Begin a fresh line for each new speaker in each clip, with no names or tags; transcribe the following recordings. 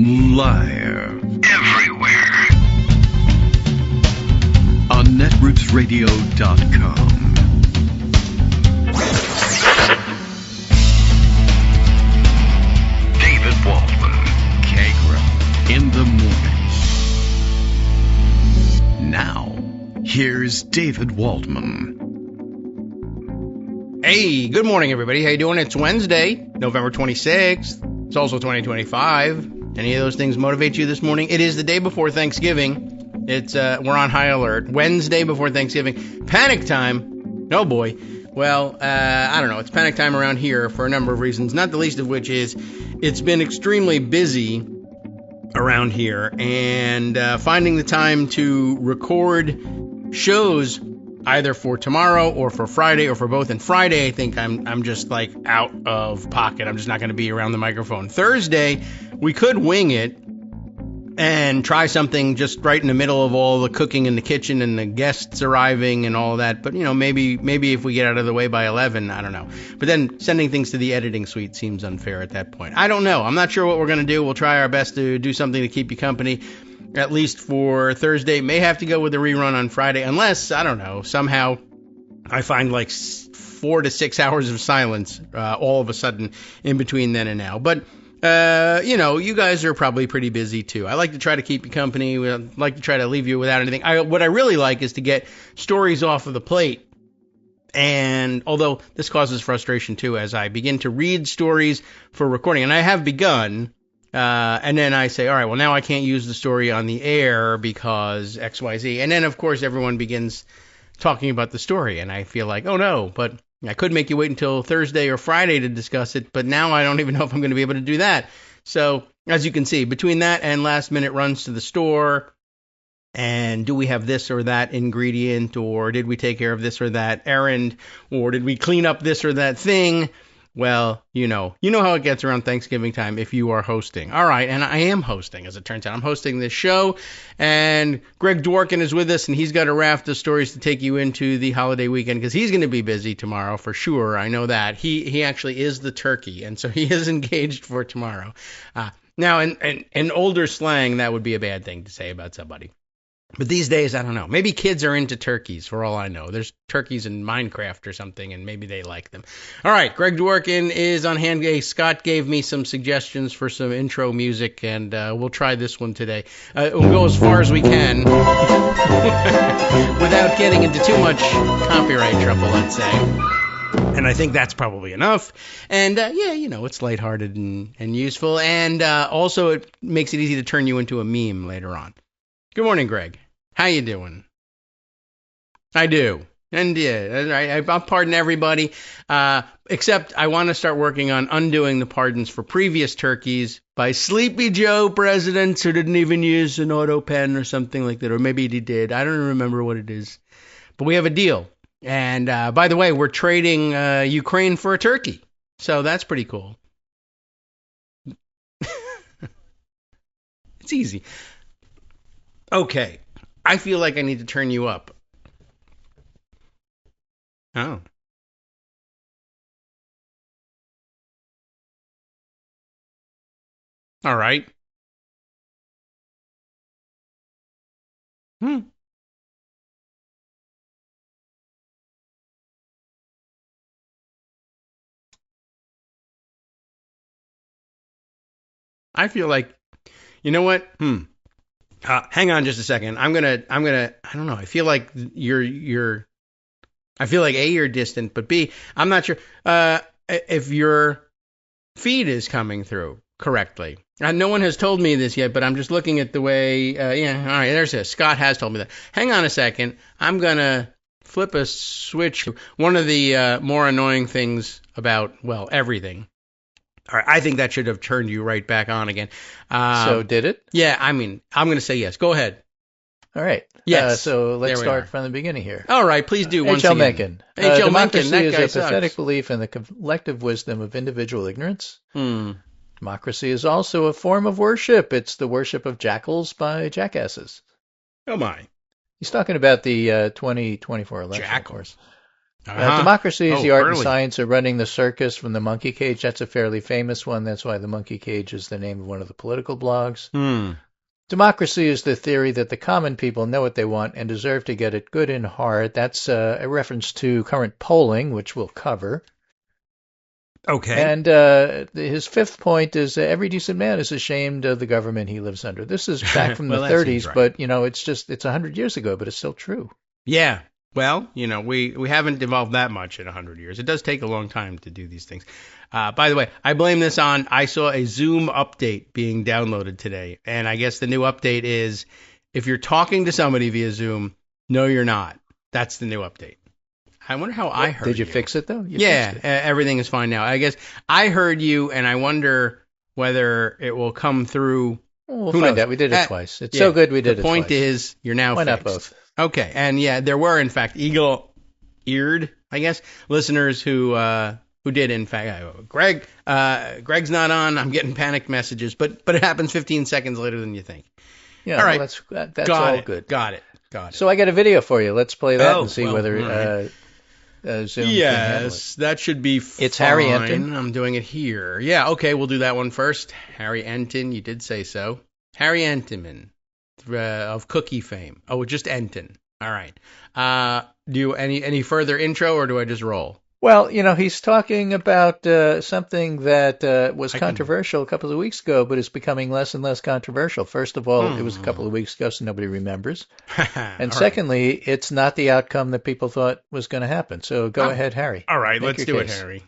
Live. Everywhere. On netrootsradio.com. David Waldman. Kagro. In the morning. Now, here's David Waldman.
Hey, good morning, everybody. How you doing? It's Wednesday, November 26th. It's also 2025. Any of those things motivate you this morning? It is the day before Thanksgiving. We're on high alert. Wednesday before Thanksgiving. Panic time. Oh, boy. Well, I don't know. It's panic time around here for a number of reasons, not the least of which is it's been extremely busy around here, and finding the time to record shows either for tomorrow or for Friday or for both. And Friday, I think I'm just like out of pocket. I'm just not going to be around the microphone. Thursday, we could wing it and try something just right in the middle of all the cooking in the kitchen and the guests arriving and all of that. But, you know, maybe if we get out of the way by 11, I don't know. But then sending things to the editing suite seems unfair at that point. I don't know. I'm not sure what we're going to do. We'll try our best to do something to keep you company, at least for Thursday. May have to go with a rerun on Friday, unless, I don't know, somehow I find like 4 to 6 hours of silence all of a sudden in between then and now. But, you know, you guys are probably pretty busy too. I like to try to keep you company. I like to try to leave you without anything. What I really like is to get stories off of the plate. And although this causes frustration too, as I begin to read stories for recording, and I have begun, and then I say, all right, well, now I can't use the story on the air because XYZ. And then, of course, everyone begins talking about the story. And I feel like, oh, no, but I could make you wait until Thursday or Friday to discuss it. But now I don't even know if I'm going to be able to do that. So as you can see, between that and last minute runs to the store, and do we have this or that ingredient, or did we take care of this or that errand, or did we clean up this or that thing? Well, you know how it gets around Thanksgiving time if you are hosting. All right, and I am hosting, as it turns out. I'm hosting this show, and Greg Dworkin is with us, and he's got a raft of stories to take you into the holiday weekend, because he's going to be busy tomorrow for sure. I know that. He actually is the turkey, and so he is engaged for tomorrow. Now, in older slang, that would be a bad thing to say about somebody. But these days, I don't know. Maybe kids are into turkeys, for all I know. There's turkeys in Minecraft or something, and maybe they like them. All right, Greg Dworkin is on hand. Scott gave me some suggestions for some intro music, and we'll try this one today. We'll go as far as we can without getting into too much copyright trouble, let's say. And I think that's probably enough. And, yeah, you know, it's lighthearted and useful. And also it makes it easy to turn you into a meme later on. Good morning, Greg. How you doing? I do. And yeah, I'll pardon everybody, except I want to start working on undoing the pardons for previous turkeys by Sleepy Joe presidents who didn't even use an auto pen or something like that. Or maybe he did. I don't remember what it is. But we have a deal. And by the way, we're trading Ukraine for a turkey. So that's pretty cool. It's easy. Okay, I feel like I need to turn you up. Oh. All right. I feel like, you know what? Hang on just a second. I don't know. I feel like I feel like A, you're distant, but B, I'm not sure if your feed is coming through correctly. No one has told me this yet, but I'm just looking at the way, yeah, all right, there's this. Scott has told me that. Hang on a second. I'm going to flip a switch. One of the more annoying things about, well, everything. All right, I think that should have turned you right back on again.
So did it?
Yeah, I mean, I'm going to say yes. Go ahead.
All right.
Yes.
So let's start from the beginning here.
All right, please do. Once
H.L.
again.
Mencken.
H.L.
Democracy
Mencken,
is
that guy
a pathetic
sucks.
belief in the collective wisdom of individual ignorance. Democracy is also a form of worship. It's the worship of jackals by jackasses.
Oh, my.
He's talking about the 2024 election,
Jackals.
of course. Democracy is the art and
early.
science of running the circus from the monkey cage. That's a fairly famous one. That's why the monkey cage is the name of one of the political blogs. Democracy is the theory that the common people know what they want and deserve to get it good and hard. That's a reference to current polling, which we'll cover.
Okay.
And his fifth point is every decent man is ashamed of the government he lives under. This is back from
Well,
the
that
30s,
seems right.
but, it's 100 years ago, but it's still true.
Yeah. Well, we haven't evolved that much in 100 years. It does take a long time to do these things. By the way, I blame this on, I saw a Zoom update being downloaded today. And I guess the new update is if you're talking to somebody via Zoom, no, you're not. That's the new update. I wonder how I heard you.
Did you fix it, though?
Yeah, everything is fine now. I guess I heard you, and I wonder whether it will come through.
We'll find out. We did it twice. It's so good we did it twice.
The point is, you're now
Why
fixed.
not both?
Okay, and yeah, there were in fact eagle-eared, I guess, listeners who did in fact. Greg's not on. I'm getting panicked messages, but it happens 15 seconds later than you think.
Yeah,
all right,
well, that's all good.
Got it.
So I got a video for you. Let's play that and see whether Zoom can handle it.
That should be fine.
It's Harry Enton.
I'm doing it here. Yeah, okay, we'll do that one first. Harry Enton, you did say so. Harry Entenman of cookie fame. Oh, just Enton. All right. Do you any further intro, or do I just roll?
Well, he's talking about something that was controversial a couple of weeks ago, but is becoming less and less controversial. First of all, it was a couple of weeks ago, so nobody remembers. And secondly, it's not the outcome that people thought was going to happen. So go ahead, Harry.
All right, let's do
case.
it, Harry.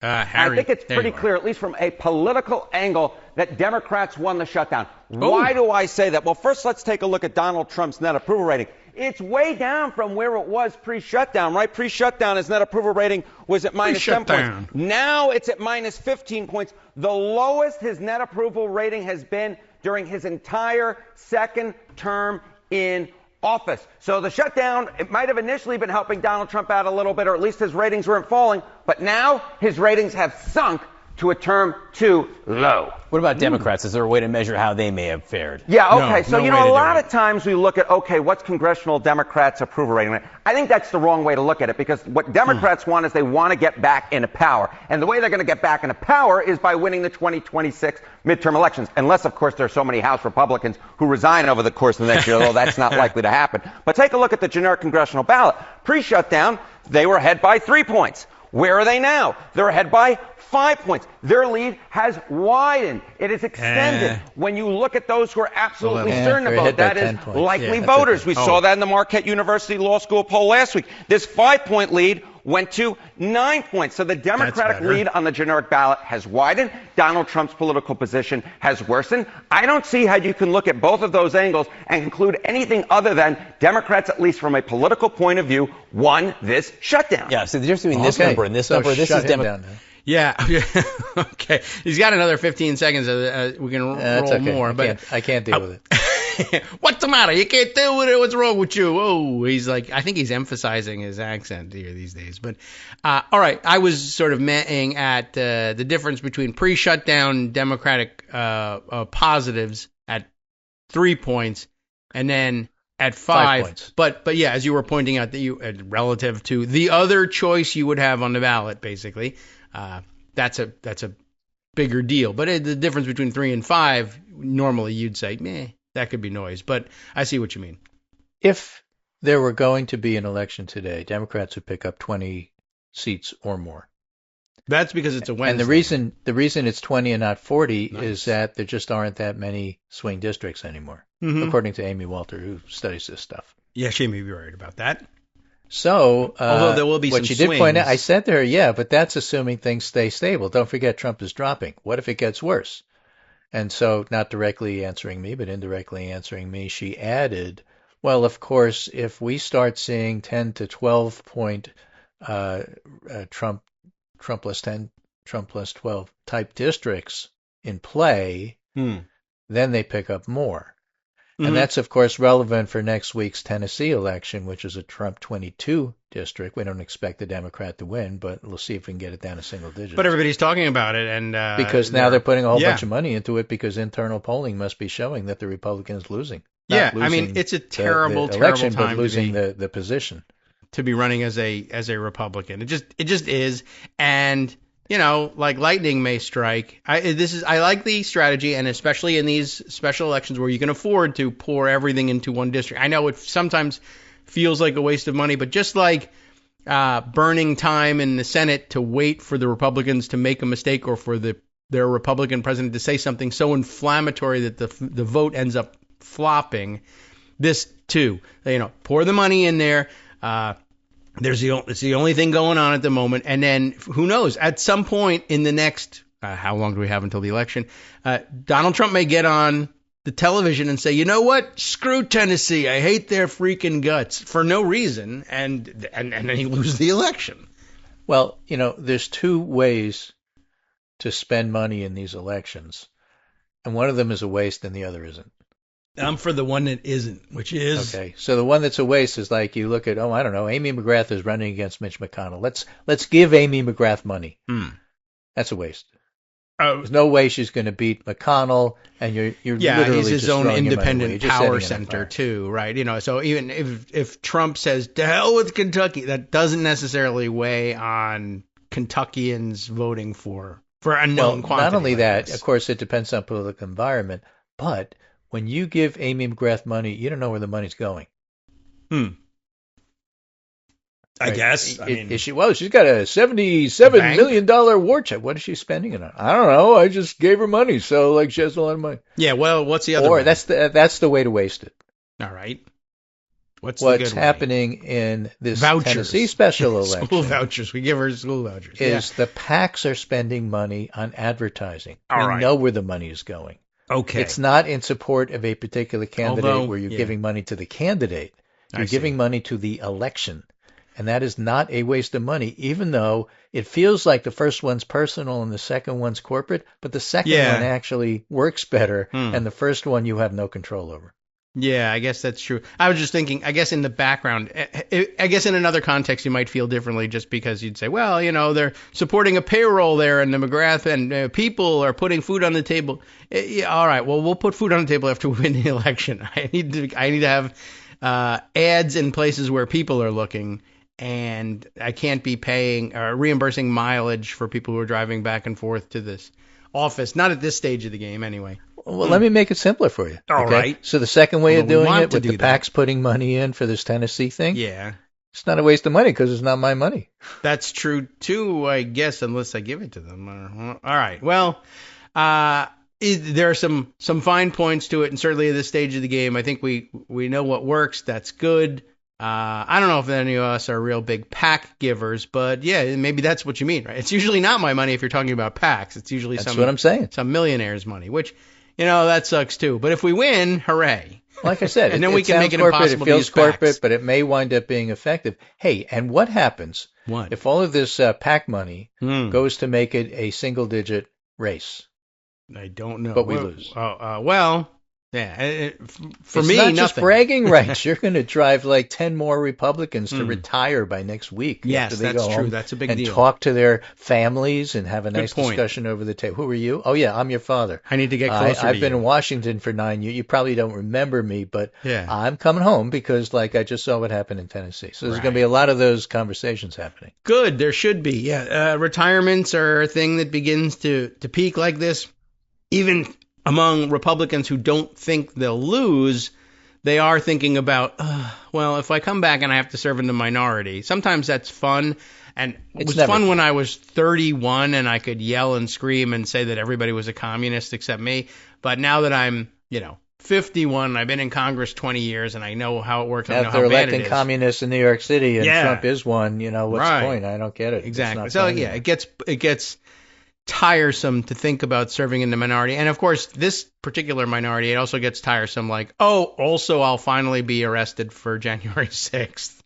I think it's pretty clear, at least from a political angle, that Democrats won the shutdown. Why do I say that? Well, first, let's take a look at Donald Trump's net approval rating. It's way down from where it was pre-shutdown, right? Pre-shutdown, his net approval rating was at minus 10 points. Now it's at minus 15 points, the lowest his net approval rating has been during his entire second term in office. So the shutdown, it might have initially been helping Donald Trump out a little bit, or at least his ratings weren't falling, but now his ratings have sunk to a term too low.
What about Democrats? Is there a way to measure how they may have fared?
Yeah, okay.
No,
so, a lot of times we look at, what's congressional Democrats' approval rating? I think that's the wrong way to look at it, because what Democrats want is they want to get back into power. And the way they're going to get back into power is by winning the 2026 midterm elections. Unless, of course, there are so many House Republicans who resign over the course of the next year, although that's not likely to happen. But take a look at the generic congressional ballot. Pre-shutdown, they were ahead by 3 points. Where are they now? They're ahead by 5 points. Their lead has widened. It is extended. When you look at those who are absolutely certain about that is likely voters. We saw that in the Marquette University Law School poll last week. This 5-point lead went to 9 points. So the Democratic lead on the generic ballot has widened. Donald Trump's political position has worsened. I don't see how you can look at both of those angles and conclude anything other than Democrats, at least from a political point of view, won this shutdown.
Yeah, so the difference between this number and this number, this is Democrat.
Yeah. Okay. He's got another 15 seconds. We can roll more. But
I can't deal with it.
What's the matter? You can't deal with it. What's wrong with you? Oh, he's like, I think he's emphasizing his accent here these days. But all right, I was sort of metting at the difference between pre-shutdown Democratic positives at 3 points and then at 5
points.
But yeah, as you were pointing out, that you relative to the other choice you would have on the ballot, basically. That's a bigger deal. But the difference between 3 and 5, normally you'd say, meh, that could be noise. But I see what you mean.
If there were going to be an election today, Democrats would pick up 20 seats or more.
That's because it's a Wednesday.
And the reason it's 20 and not 40 is that there just aren't that many swing districts anymore, according to Amy Walter, who studies this stuff.
Yeah, she may be right about that.
So,
although there will be
what
some
she did point out,
swings.
I said to her, yeah, but that's assuming things stay stable. Don't forget Trump is dropping. What if it gets worse? And so, not directly answering me, but indirectly answering me, she added, well, of course, if we start seeing 10 to 12 point Trump plus 10, Trump plus 12 type districts in play, then they pick up more. And that's, of course, relevant for next week's Tennessee election, which is a Trump 22 district. We don't expect the Democrat to win, but we'll see if we can get it down to single digits.
But everybody's talking about it. And
because now they're putting a whole bunch of money into it because internal polling must be showing that the Republican is losing.
I mean, it's a terrible
election,
time
but losing
to be,
the position.
to be running as a Republican. It just is. And, you know, like lightning may strike. I like the strategy, and especially in these special elections where you can afford to pour everything into one district. I know it sometimes feels like a waste of money, but just like burning time in the Senate to wait for the Republicans to make a mistake or for their Republican president to say something so inflammatory that the vote ends up flopping. This too, you know, pour the money in there. It's the only thing going on at the moment, and then who knows? At some point in the next, how long do we have until the election? Donald Trump may get on the television and say, you know what? Screw Tennessee. I hate their freaking guts for no reason, and then he loses the election.
Well, you know, there's two ways to spend money in these elections, and one of them is a waste and the other isn't.
I'm for the one that isn't, which is...
Okay, so the one that's a waste is like you look at, I don't know, Amy McGrath is running against Mitch McConnell. Let's give Amy McGrath money. That's a waste. There's no way she's going to beat McConnell, and you're literally
he's his
just
own
throwing
independent power center too, right? You know, so even if Trump says to hell with Kentucky, that doesn't necessarily weigh on Kentuckians voting for unknown quantity.
Not only that, of course, it depends on political environment, but when you give Amy McGrath money, you don't know where the money's going.
I guess.
She's got a $77 million war check. What is she spending it on? I don't know. I just gave her money, so like she has a lot of money.
Yeah. Well, what's the other? Or
that's the way to waste it.
All right.
What's happening in this Tennessee special election?
School vouchers. We give her school vouchers.
Is the PACs are spending money on advertising. We know where the money is going.
Okay.
It's not in support of a particular candidate where you're giving money to the candidate. You're giving money to the election. And that is not a waste of money, even though it feels like the first one's personal and the second one's corporate, but the second one actually works better, and the first one you have no control over.
Yeah, I guess that's true. I was just thinking, I guess in the background, I guess in another context you might feel differently just because you'd say, well, you know, they're supporting a payroll there and the McGrath and people are putting food on the table. All right, well, we'll put food on the table after we win the election. I need to have ads in places where people are looking, and I can't be paying or reimbursing mileage for people who are driving back and forth to this office. Not at this stage of the game anyway.
Well, let me make it simpler for you.
All right.
So the second way of doing it, with the PACs putting money in for this Tennessee thing, it's not a waste of money because it's not my money.
That's true too, I guess, unless I give it to them. All right. Well, there are some fine points to it, and certainly at this stage of the game, I think we know what works. That's good. I don't know if any of us are real big PAC givers, but yeah, maybe that's what you mean, right? It's usually not my money if you're talking about PACs. It's usually
that's what I'm saying.
Some millionaire's money, which, you know, that sucks too. But if we win, hooray.
Like I said,
and then we can make it impossible to use PACs.
It feels corporate, but it may wind up being effective. Hey, and what happens if all of this PAC money goes to make it a single-digit race?
I don't know.
But we lose.
Well, yeah. For
it's
me,
not
nothing.
just bragging rights. You're going to drive like 10 more Republicans to retire by next week.
Yes, that's true. That's a big deal.
And talk to their families and have a nice discussion over the table. Who are you? Oh, yeah, I'm your father.
I need to get closer to you.
I've been in Washington for 9 years. You probably don't remember me, but I'm coming home because like I just saw what happened in Tennessee. So there's going to be a lot of those conversations happening.
Good. There should be. Yeah. Retirements are a thing that begins to peak like this. Even among Republicans who don't think they'll lose, they are thinking about, well, if I come back and I have to serve in the minority, sometimes that's fun. And it was fun when I was 31 and I could yell and scream and say that everybody was a communist except me. But now that I'm, 51, I've been in Congress 20 years and I know how it works. I know how bad it is.
If they're electing communists in New York City and Trump is one, what's the point? I don't get it.
Exactly. So it gets tiresome to think about serving in the minority. And of course, this particular minority, it also gets tiresome like, also I'll finally be arrested for January 6th.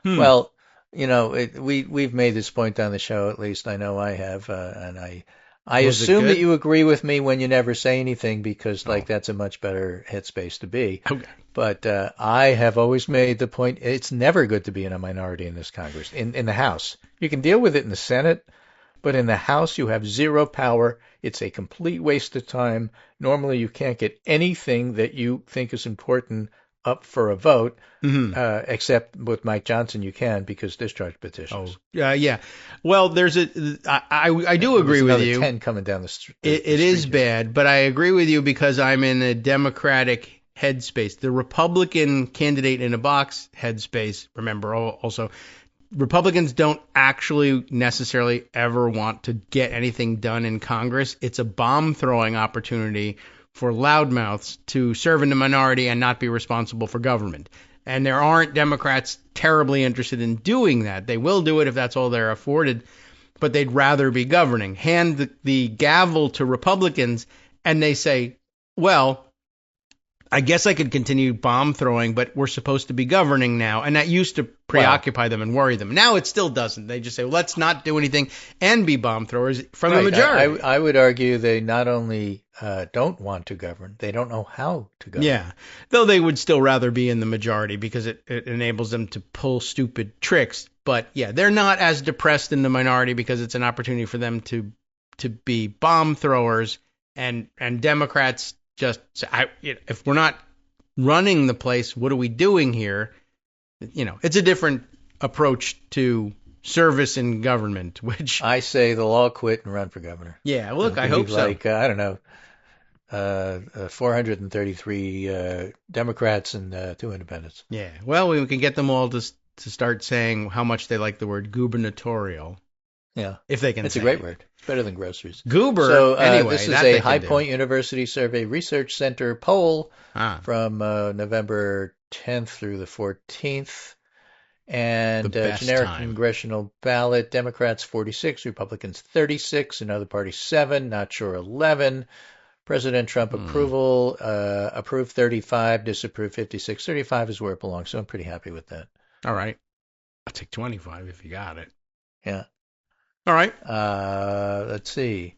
Well, we've made this point on the show, at least I know I have, and I assume that you agree with me when you never say anything because that's a much better headspace to be.
Okay.
But I have always made the point it's never good to be in a minority in this Congress, in the House. You can deal with it in the Senate, but in the House, you have zero power. It's a complete waste of time. Normally, you can't get anything that you think is important up for a vote,
Mm-hmm.
except with Mike Johnson you can because discharge petitions.
Yeah. Well, I do agree with you.
10 coming down the street.
It is bad, but I agree with you because I'm in a Democratic headspace. The Republican candidate in a box headspace, remember, also, Republicans don't actually necessarily ever want to get anything done in Congress. It's a bomb-throwing opportunity for loudmouths to serve in the minority and not be responsible for government. And there aren't Democrats terribly interested in doing that. They will do it if that's all they're afforded, but they'd rather be governing. Hand the gavel to Republicans, and they say, well, I guess I could continue bomb throwing, but we're supposed to be governing now. And that used to preoccupy them and worry them. Now it still doesn't. They just say, well, let's not do anything and be bomb throwers from the majority.
I would argue they not only don't want to govern, they don't know how to govern.
Yeah, though they would still rather be in the majority because it enables them to pull stupid tricks. But yeah, they're not as depressed in the minority because it's an opportunity for them to be bomb throwers, and Democrats just say, if we're not running the place, what are we doing here? It's a different approach to service in government, which
I say they'll all quit and run for governor.
Yeah, look, I hope so.
I don't know, 433 Democrats and 2 independents.
Yeah, well, we can get them all to start saying how much they like the word gubernatorial.
Yeah,
if they can.
It's a great word. Better than groceries.
Goober.
So
anyway,
this is a High Point University Survey Research Center poll from November 10th through the 14th. And generic congressional ballot, Democrats 46, Republicans 36, and other parties 7, not sure 11. President Trump approval, approved 35, disapproved 56. 35 is where it belongs, so I'm pretty happy with that.
All right. I'll take 25 if you got it.
Yeah.
All right.
Let's see.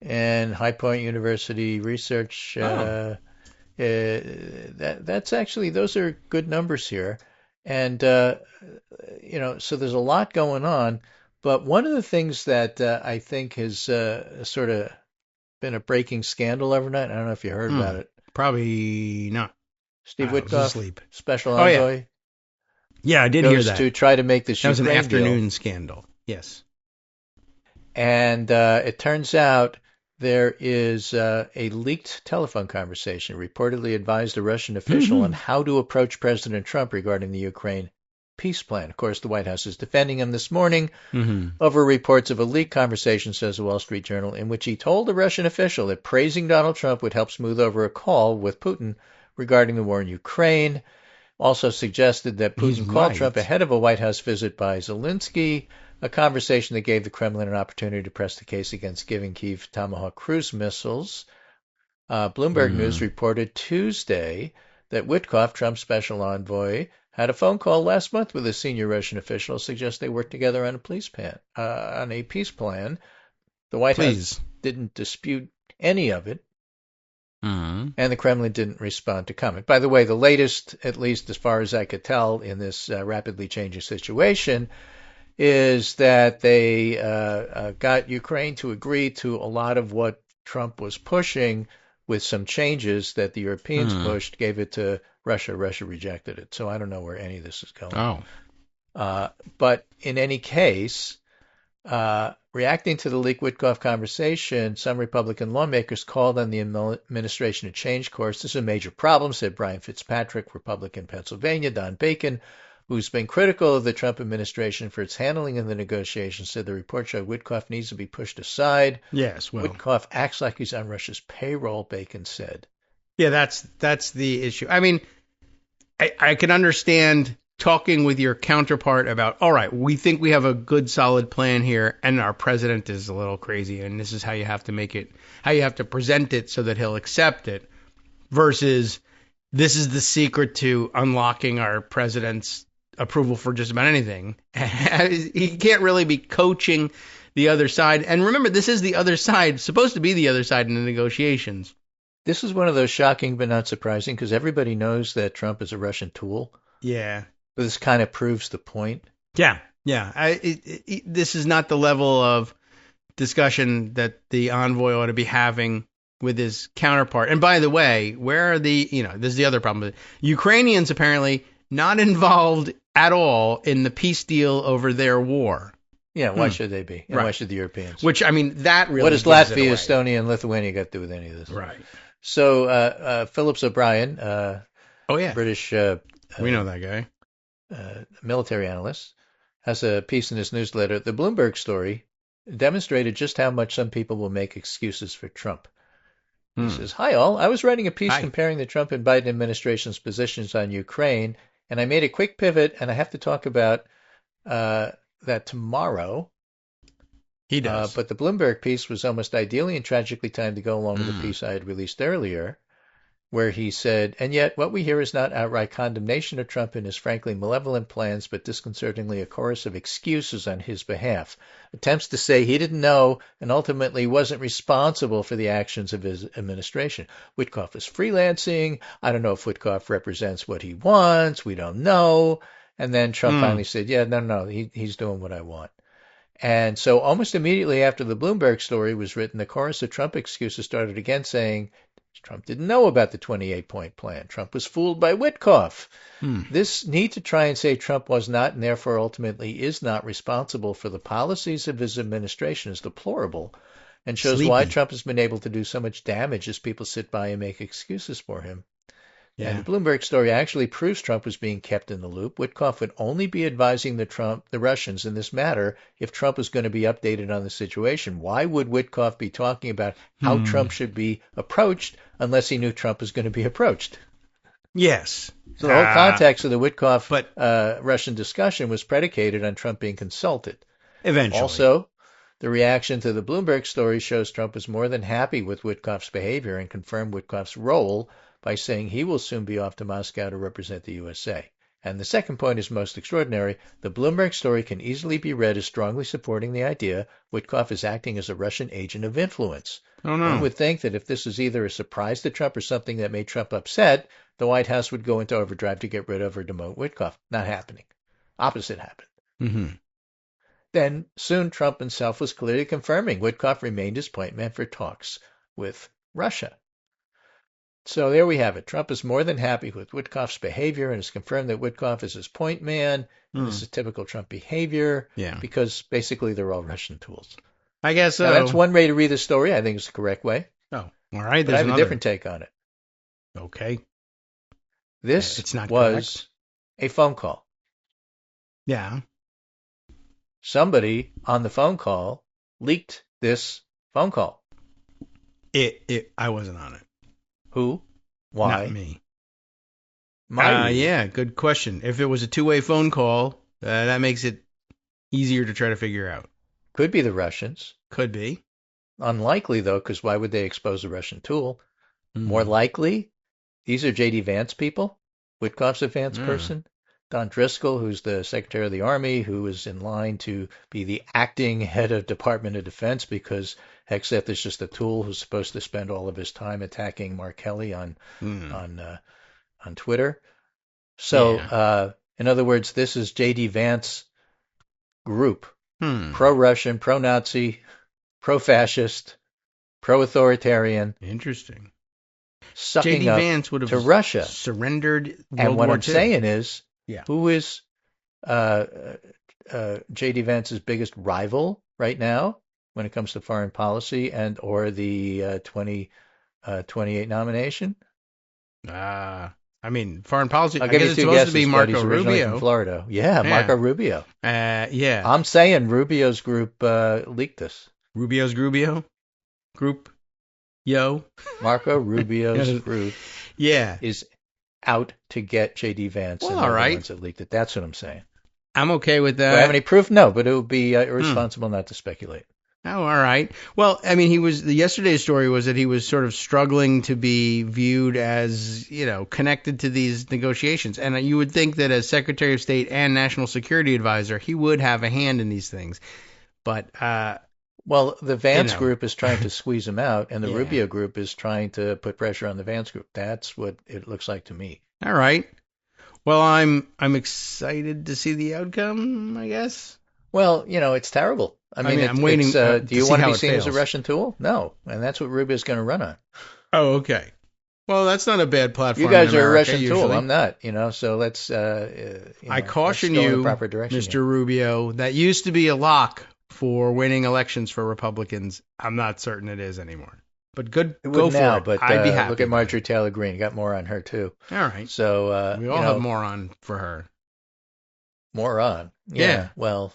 And High Point University Research, that's actually, those are good numbers here. And, so there's a lot going on. But one of the things that I think has sort of been a breaking scandal overnight, I don't know if you heard about it.
Probably not.
Steve Witkoff, special envoy.
Yeah, I did hear that.
To try to make this
That was an
Ukraine
afternoon
deal.
Scandal. Yes.
And it turns out there is a leaked telephone conversation reportedly advised a Russian official on how to approach President Trump regarding the Ukraine peace plan. Of course, the White House is defending him this morning over reports of a leaked conversation, says the Wall Street Journal, in which he told the Russian official that praising Donald Trump would help smooth over a call with Putin regarding the war in Ukraine. Also suggested that Putin called Trump ahead of a White House visit by Zelensky, a conversation that gave the Kremlin an opportunity to press the case against giving Kyiv Tomahawk cruise missiles. Bloomberg News reported Tuesday that Witkoff, Trump's special envoy, had a phone call last month with a senior Russian official, suggest they work together on a peace plan. The White House didn't dispute any of it, and the Kremlin didn't respond to comment. By the way, the latest, at least as far as I could tell in this rapidly changing situation, is that they got Ukraine to agree to a lot of what Trump was pushing with some changes that the Europeans pushed, gave it to Russia. Russia rejected it. So I don't know where any of this is going. But in any case, reacting to the leaked Witkoff conversation, some Republican lawmakers called on the administration to change course. This is a major problem, said Brian Fitzpatrick, Republican, Pennsylvania. Don Bacon, who's been critical of the Trump administration for its handling of the negotiations, said the report showed Witkoff needs to be pushed aside.
Yes, well,
Witkoff acts like he's on Russia's payroll, Bacon said.
Yeah, that's the issue. I mean, I can understand talking with your counterpart about, all right, we think we have a good, solid plan here, and our president is a little crazy, and this is how you have to make it, how you have to present it so that he'll accept it, versus this is the secret to unlocking our president's approval for just about anything. He can't really be coaching the other side. And remember, this is the other side, supposed to be the other side in the negotiations.
This is one of those shocking but not surprising, because everybody knows that Trump is a Russian tool.
Yeah.
But this kind of proves the point.
Yeah. This is not the level of discussion that the envoy ought to be having with his counterpart. And by the way, where are this is the other problem. Ukrainians apparently not involved at all in the peace deal over their war.
Yeah, why should they be? And why should the Europeans?
Which, I mean, that really
what does Latvia, Estonia, and Lithuania got to do with any of this?
Right.
So Phillips O'Brien, British
we know that guy.
Military analyst, has a piece in his newsletter. The Bloomberg story demonstrated just how much some people will make excuses for Trump. He says, "Hi all, I was writing a piece comparing the Trump and Biden administration's positions on Ukraine, and I made a quick pivot, and I have to talk about that tomorrow."
He does.
But the Bloomberg piece was almost ideally and tragically timed to go along with the piece I had released earlier, where he said, "And yet what we hear is not outright condemnation of Trump and his frankly malevolent plans, but disconcertingly a chorus of excuses on his behalf. Attempts to say he didn't know and ultimately wasn't responsible for the actions of his administration. Witkoff is freelancing. I don't know if Witkoff represents what he wants. We don't know." And then Trump finally said, "Yeah, no, he's doing what I want." And so almost immediately after the Bloomberg story was written, the chorus of Trump excuses started again saying, Trump didn't know about the 28-point plan. Trump was fooled by Witkoff. This need to try and say Trump was not and therefore ultimately is not responsible for the policies of his administration is deplorable and shows why Trump has been able to do so much damage as people sit by and make excuses for him. Yeah. And the Bloomberg story actually proves Trump was being kept in the loop. Witkoff would only be advising the Russians in this matter if Trump was going to be updated on the situation. Why would Witkoff be talking about how Trump should be approached unless he knew Trump was going to be approached?
Yes.
So the whole context of the Witkoff Russian discussion was predicated on Trump being consulted.
Eventually.
Also, the reaction to the Bloomberg story shows Trump was more than happy with Witkoff's behavior and confirmed Witkoff's role by saying he will soon be off to Moscow to represent the USA. And the second point is most extraordinary. The Bloomberg story can easily be read as strongly supporting the idea Witkoff is acting as a Russian agent of influence.
Oh, no.
One would think that if this is either a surprise to Trump or something that made Trump upset, the White House would go into overdrive to get rid of or demote Witkoff. Not happening. Opposite happened. Then soon Trump himself was clearly confirming Witkoff remained his point man for talks with Russia. So there we have it. Trump is more than happy with Witkoff's behavior and has confirmed that Witkoff is his point man. And this is typical Trump behavior because basically they're all Russian tools.
I guess so.
Now, that's one way to read the story. I think it's the correct way.
Oh, all right.
But I have a different take on it.
Okay.
This
it's not
was a phone call.
Yeah.
Somebody on the phone call leaked this phone call.
I wasn't on it.
Who? Why?
Not me.
Yeah,
good question. If it was a two-way phone call, that makes it easier to try to figure out.
Could be the Russians.
Could be.
Unlikely, though, because why would they expose a Russian tool? More likely, these are J.D. Vance people. Witkoff's a Vance person. Don Driscoll, who's the Secretary of the Army, who is in line to be the acting head of Department of Defense because Hexeth is just a tool who's supposed to spend all of his time attacking Mark Kelly on Twitter. So, in other words, this is J.D. Vance group, pro-Russian, pro-Nazi, pro-fascist, pro-authoritarian.
Interesting.
Sucking
J.D.
up
Vance would have
to Russia.
Surrendered World
and what
War
I'm
II.
saying is,
Yeah.
Who is J.D. Vance's biggest rival right now when it comes to foreign policy and or the 2028 nomination?
I mean, foreign policy.
I'll give you
it's
two
supposed
guesses.
to be
But
Marco
he's originally
Rubio.
from Florida. Yeah, Marco Rubio.
Yeah.
I'm saying Rubio's group leaked this.
Rubio's Grubio? Group?
Marco Rubio's group is out to get J.D. Vance and the ones that leaked it. That's what I'm saying.
I'm okay with that.
Do I have any proof? No, but it would be irresponsible not to speculate.
Oh, all right. Well, I mean, yesterday's story was that he was sort of struggling to be viewed as, connected to these negotiations. And you would think that as Secretary of State and National Security Advisor, he would have a hand in these things. But,
well, the Vance group is trying to squeeze him out, and the Rubio group is trying to put pressure on the Vance group. That's what it looks like to me.
All right. Well, I'm excited to see the outcome, I guess.
Well, it's terrible. I mean,
I'm waiting.
do you want to be
it
seen as a
fails.
Russian tool? No, and that's what Rubio's going to run on.
Oh, okay. Well, that's not a bad platform.
You guys
in
are a
America,
Russian
usually.
tool. I'm not. So let's.
I caution
let's go in
you,
the proper direction
Mr.
here.
Rubio. That used to be a lock for winning elections for Republicans. I'm not certain it is anymore. But go for
now,
it.
But
I'd be happy.
look at Marjorie Taylor Greene. You got more on her too.
All right.
So
we all have more on for her.
More on.
Yeah.
Well.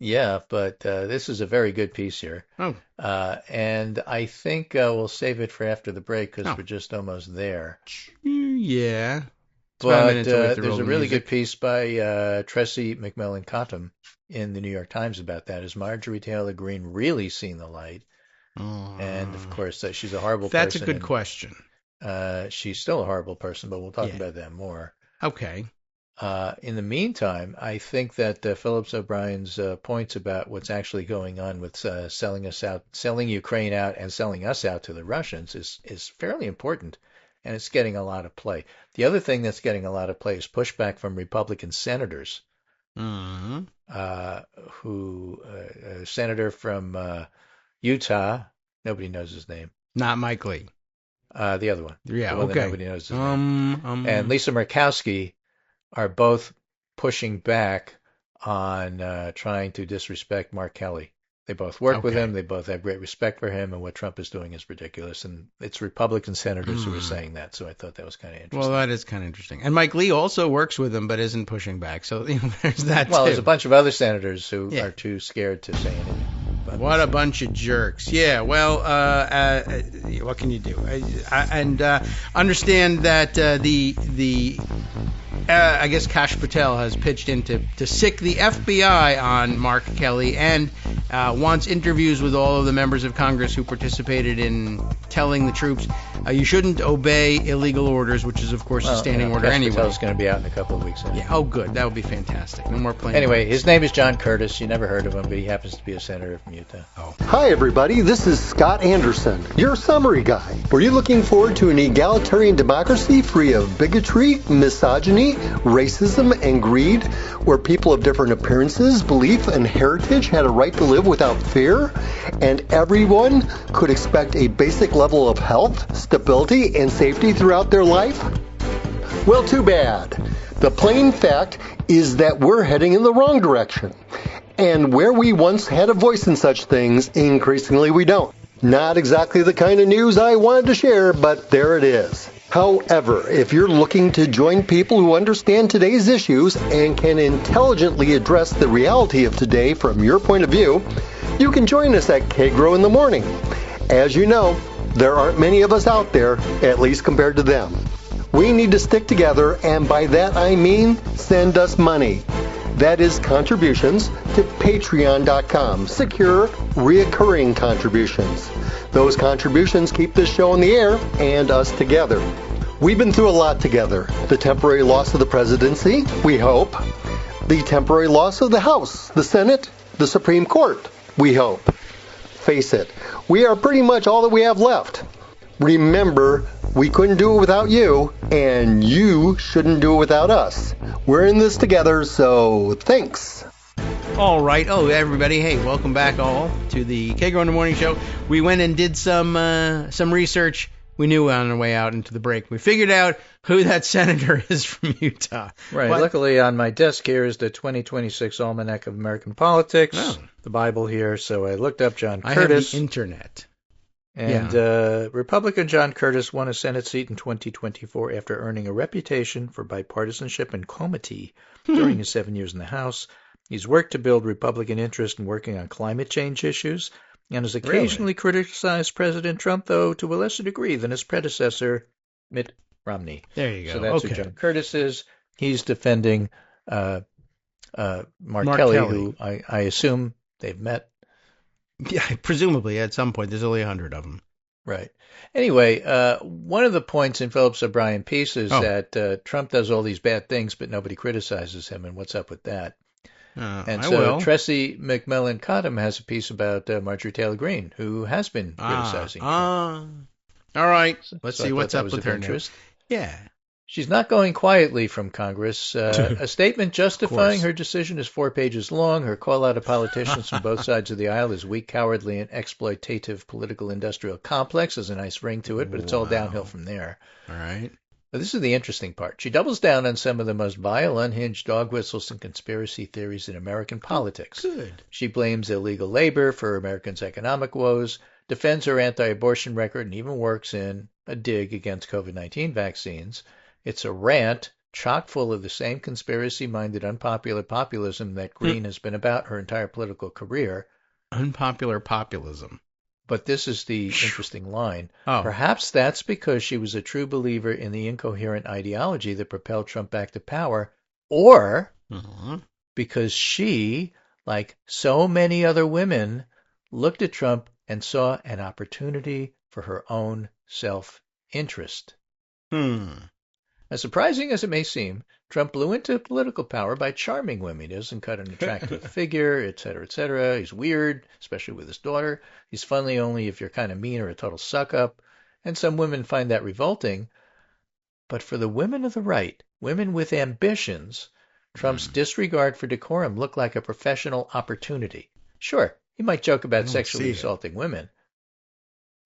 Yeah, but this is a very good piece here.
Oh.
And I think we'll save it for after the break because we're just almost there.
Yeah.
But there's a really good piece by Tressie McMillan Cottom in the New York Times about that. Is Marjorie Taylor Greene really seen the light? And, of course, she's a horrible person.
That's a good question.
She's still a horrible person, but we'll talk about that more.
Okay.
In the meantime, I think that Phillips O'Brien's points about what's actually going on with selling Ukraine out and selling us out to the Russians is fairly important, and it's getting a lot of play. The other thing that's getting a lot of play is pushback from Republican senators,
Mm-hmm.
A senator from Utah, nobody knows his name.
Not Mike Lee.
The other one.
Yeah,
the one that
okay.
nobody knows his name. And Lisa Murkowski are both pushing back on trying to disrespect Mark Kelly. They both work with him. They both have great respect for him, and what Trump is doing is ridiculous. And it's Republican senators who are saying that, so I thought that was kind of interesting.
Well, that is kind of interesting. And Mike Lee also works with him, but isn't pushing back. So there's that
Well,
too.
there's a bunch of other senators who are too scared to say anything.
What a bunch of jerks. Yeah, well, what can you do? Understand that I guess Kash Patel has pitched in to sick the FBI on Mark Kelly and wants interviews with all of the members of Congress who participated in telling the troops you shouldn't obey illegal orders, which is, of course, a standing order anyway.
Kash Patel's going to be out in a couple of weeks.
Yeah. Oh, good. That would be fantastic. No more playing.
Anyway, his name is John Curtis. You never heard of him, but he happens to be a senator from Utah.
Oh.
Hi, everybody. This is Scott Anderson, your summary guy. Were you looking forward to an egalitarian democracy free of bigotry, misogyny, racism, and greed, where people of different appearances, belief, and heritage had a right to live without fear, and everyone could expect a basic level of health, stability, and safety throughout their life? Well, too bad. The plain fact is that we're heading in the wrong direction. And where we once had a voice in such things, increasingly we don't. Not exactly the kind of news I wanted to share, but there it is. However, if you're looking to join people who understand today's issues and can intelligently address the reality of today from your point of view, you can join us at Kagro in the morning. As you know, there aren't many of us out there, at least compared to them. We need to stick together, and by that I mean send us money. That is contributions to patreon.com, secure, reoccurring contributions. Those contributions keep this show in the air and us together. We've been through a lot together. The temporary loss of the presidency, we hope. The temporary loss of the House, the Senate, the Supreme Court, we hope. Face it, we are pretty much all that we have left. Remember, we couldn't do it without you, and you shouldn't do it without us. We're in this together, so thanks.
All right. Oh, everybody. Hey, welcome back all to the Kagro in the Morning Show. We went and did some research. We knew on our way out into the break. We figured out who that senator is from Utah.
Right. Luckily, on my desk here is the 2026 Almanac of American Politics, the Bible here. So I looked up John Curtis.
I have the internet.
And Republican John Curtis won a Senate seat in 2024 after earning a reputation for bipartisanship and comity during his 7 years in the House. He's worked to build Republican interest in working on climate change issues and has occasionally criticized President Trump, though, to a lesser degree than his predecessor, Mitt Romney.
There you go.
So that's who John Curtis is. He's defending Mark Kelly, who I assume they've met.
Yeah, presumably at some point. There's only 100 of them.
Right. Anyway, one of the points in Phillips O'Brien piece is that Trump does all these bad things, but nobody criticizes him, and what's up with that? And so Tressie McMillan Cottom has a piece about Marjorie Taylor Greene, who has been criticizing Trump.
All right. Let's
so
see
I
what's
thought
up
that
with
was of
her
interest.
Yeah.
She's not going quietly from Congress. A statement justifying her decision is 4 pages long. Her call out of politicians from both sides of the aisle is weak, cowardly, and exploitative political industrial complex. There's a nice ring to it, but it's all downhill from there.
All right.
But this is the interesting part. She doubles down on some of the most vile, unhinged dog whistles and conspiracy theories in American politics.
Good.
She blames illegal labor for Americans' economic woes, defends her anti-abortion record, and even works in a dig against COVID-19 vaccines. It's a rant chock full of the same conspiracy-minded, unpopular populism that Green has been about her entire political career.
Unpopular populism.
But this is the interesting line.
Oh.
Perhaps that's because she was a true believer in the incoherent ideology that propelled Trump back to power, or because she, like so many other women, looked at Trump and saw an opportunity for her own self-interest. As surprising as it may seem, Trump blew into political power by charming women. He doesn't cut an attractive figure, etc., etc. He's weird, especially with his daughter. He's funny only if you're kind of mean or a total suck-up. And some women find that revolting. But for the women of the right, women with ambitions, Trump's disregard for decorum looked like a professional opportunity. Sure, he might joke about sexually assaulting women.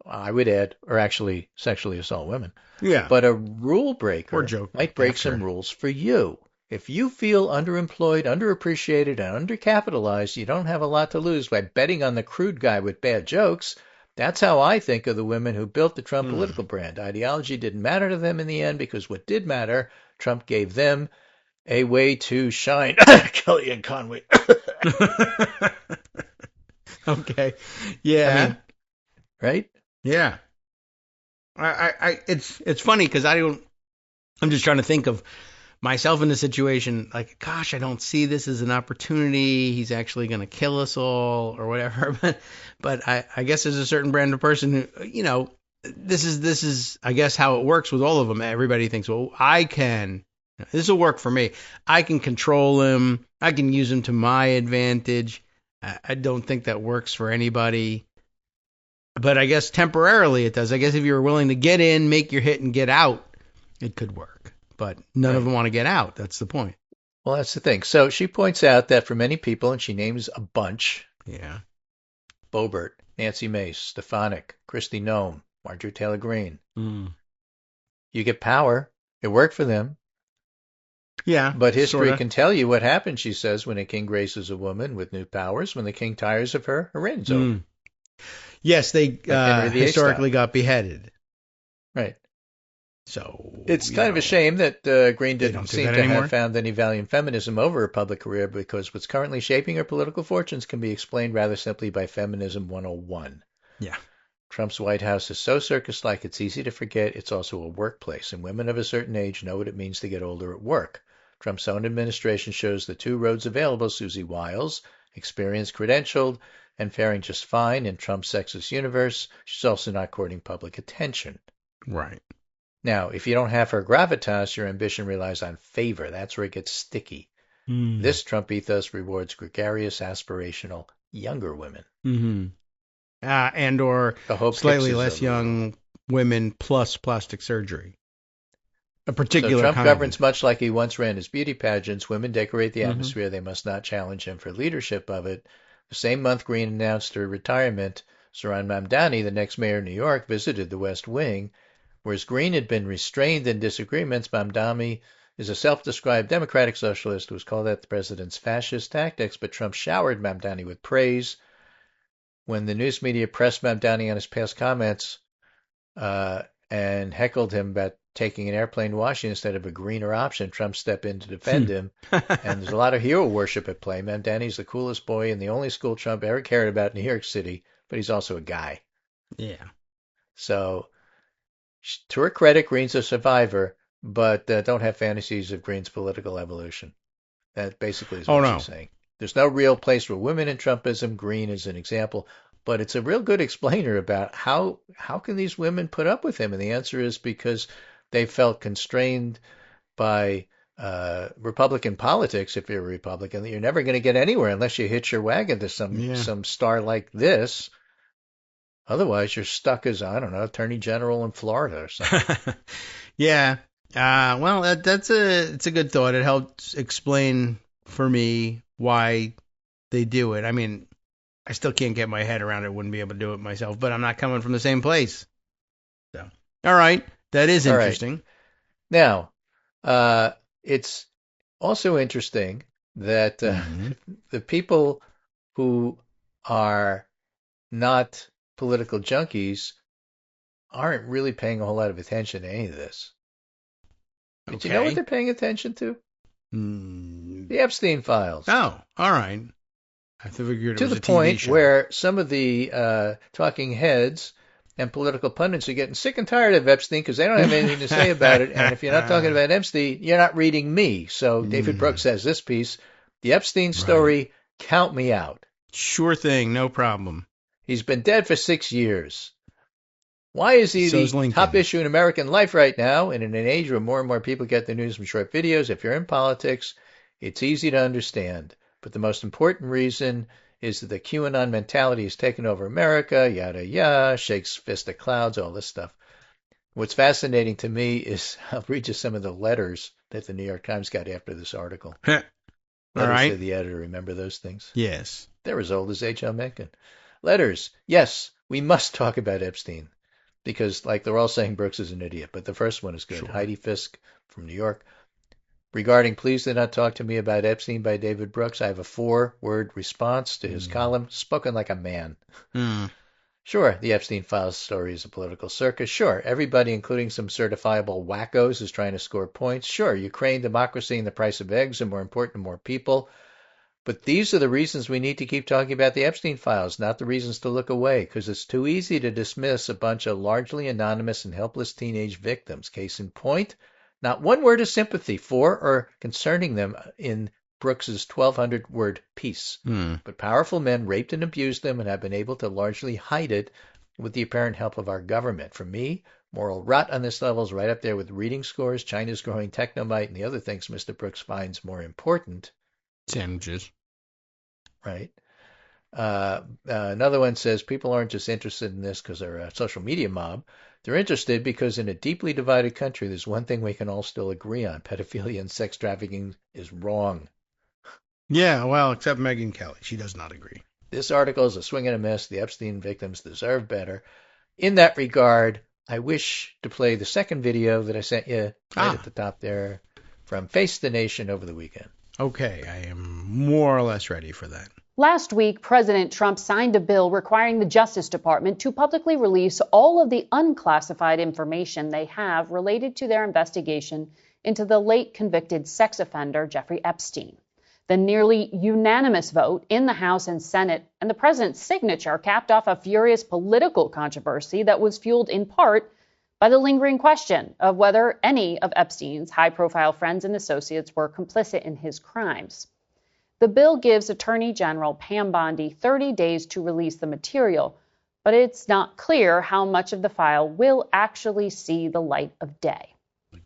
I would add, or actually sexually assault women.
Yeah.
But a rule breaker might break
After.
some rules for you. If you feel underemployed, underappreciated, and undercapitalized, you don't have a lot to lose by betting on the crude guy with bad jokes. That's how I think of the women who built the Trump political brand. Ideology didn't matter to them in the end because what did matter, Trump gave them a way to shine. Kellyanne Conway.
Okay. Yeah.
I mean, right?
Yeah. It's funny because I'm just trying to think of myself in a situation like, gosh, I don't see this as an opportunity. He's actually going to kill us all or whatever. But I guess there's a certain brand of person who, you know, this is, I guess, how it works with all of them. Everybody thinks, well, this will work for me. I can control him. I can use him to my advantage. I don't think that works for anybody. But I guess temporarily it does. I guess if you're willing to get in, make your hit, and get out, it could work. But none of them want to get out. That's the point.
Well, that's the thing. So she points out that for many people, and she names a bunch.
Yeah.
Boebert, Nancy Mace, Stefanik, Kristi Noem, Marjorie Taylor Greene. You get power. It worked for them.
Yeah.
But history can tell you what happens, she says, when a king graces a woman with new powers. When the king tires of her reign's over.
Yes, they historically got beheaded.
Right.
So
it's kind of a shame that Greene didn't seem to have found any value in feminism over her public career, because what's currently shaping her political fortunes can be explained rather simply by Feminism 101.
Yeah.
Trump's White House is so circus-like it's easy to forget it's also a workplace, and women of a certain age know what it means to get older at work. Trump's own administration shows the two roads available. Susie Wiles, experienced, credentialed, and faring just fine in Trump's sexist universe. She's also not courting public attention.
Right.
Now, if you don't have her gravitas, your ambition relies on favor. That's where it gets sticky. This Trump ethos rewards gregarious, aspirational, younger women.
And or slightly less young women plus plastic surgery. A particular
so Trump governs much like he once ran his beauty pageants. Women decorate the atmosphere. They must not challenge him for leadership of it. The same month Greene announced her retirement, Zohran Mamdani, the next mayor of New York, visited the West Wing. Whereas Greene had been restrained in disagreements, Mamdani is a self-described democratic socialist who was called out the president's fascist tactics, but Trump showered Mamdani with praise. When the news media pressed Mamdani on his past comments and heckled him about taking an airplane to Washington instead of a greener option, Trump stepped in to defend him. And there's a lot of hero worship at play. Mamdani's the coolest boy and the only school Trump ever cared about in New York City, but he's also a guy.
Yeah.
So, to her credit, Greene's a survivor, but don't have fantasies of Greene's political evolution. That basically is what she's saying. There's no real place for women in Trumpism. Greene is an example, but it's a real good explainer about how can these women put up with him, and the answer is because they felt constrained by Republican politics. If you're a Republican, that you're never going to get anywhere unless you hitch your wagon to some star like this. Otherwise, you're stuck as, I don't know, Attorney General in Florida or something.
Yeah. Well, it's a good thought. It helps explain for me why they do it. I mean, I still can't get my head around it. Wouldn't be able to do it myself, but I'm not coming from the same place. So, all right, that is interesting.
Now, it's also interesting that the people who are not political junkies aren't really paying a whole lot of attention to any of this. Did you know what they're paying attention to? The Epstein files.
Oh, all right. I figured it was a TV show.
To the point where some of the talking heads and political pundits are getting sick and tired of Epstein because they don't have anything to say about it. And if you're not talking about Epstein, you're not reading me. So David Brooks has this piece, the Epstein story, count me out.
Sure thing, no problem.
He's been dead for 6 years. Why is he the top issue in American life right now? And in an age where more and more people get their news from short videos, if you're in politics, it's easy to understand. But the most important reason is that the QAnon mentality has taken over America, yada, yada, shakes fist at clouds, all this stuff. What's fascinating to me is, I'll read you some of the letters that the New York Times got after this article.
All right.
To the editor, remember those things?
Yes.
They're as old as H.L. Mencken. Letters. Yes, we must talk about Epstein. Because, like, they're all saying Brooks is an idiot. But the first one is good. Sure. Heidi Fisk from New York. Regarding Please Do Not Talk to Me About Epstein by David Brooks, I have a 4-word response to his column, spoken like a man. Sure, the Epstein files story is a political circus. Sure, everybody, including some certifiable wackos, is trying to score points. Sure, Ukraine, democracy, and the price of eggs are more important to more people. But these are the reasons we need to keep talking about the Epstein files, not the reasons to look away, because it's too easy to dismiss a bunch of largely anonymous and helpless teenage victims. Case in point, not one word of sympathy for or concerning them in Brooks's 1,200-word piece. But powerful men raped and abused them and have been able to largely hide it with the apparent help of our government. For me, moral rot on this level is right up there with reading scores, China's growing technomite, and the other things Mr. Brooks finds more important.
Sandwiches.
Right. Another one says people aren't just interested in this because they're a social media mob. They're interested because in a deeply divided country, there's one thing we can all still agree on. Pedophilia and sex trafficking is wrong.
Yeah, well, except Megyn Kelly. She does not agree.
This article is a swing and a miss. The Epstein victims deserve better. In that regard, I wish to play the second video that I sent you right at the top there from Face the Nation over the weekend.
Okay, I am more or less ready for that.
Last week, President Trump signed a bill requiring the Justice Department to publicly release all of the unclassified information they have related to their investigation into the late convicted sex offender Jeffrey Epstein. The nearly unanimous vote in the House and Senate and the president's signature capped off a furious political controversy that was fueled in part by the lingering question of whether any of Epstein's high-profile friends and associates were complicit in his crimes. The bill gives Attorney General Pam Bondi 30 days to release the material, but it's not clear how much of the file will actually see the light of day.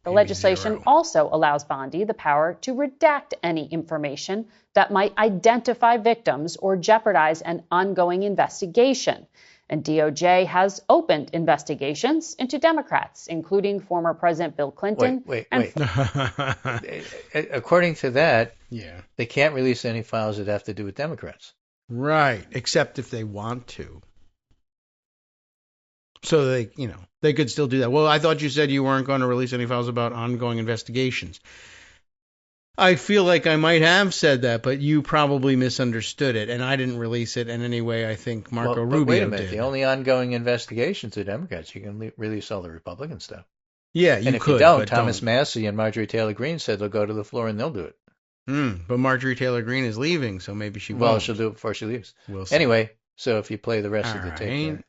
The legislation also allows Bondi the power to redact any information that might identify victims or jeopardize an ongoing investigation. And DOJ has opened investigations into Democrats, including former President Bill Clinton.
Wait. According to that, they can't release any files that have to do with Democrats.
Right, except if they want to. So they could still do that. Well, I thought you said you weren't going to release any files about ongoing investigations. I feel like I might have said that, but you probably misunderstood it, and I didn't release it in any way. I think Marco Rubio did.
Wait a minute. The only ongoing investigations are Democrats. You can release all the Republican stuff.
Yeah, you could.
And if you don't, Thomas Massey and Marjorie Taylor Greene said they'll go to the floor and they'll do it.
But Marjorie Taylor Greene is leaving, so maybe she won't.
Well, she'll do it before she leaves.
We'll see.
Anyway, so if you play the rest of the tape.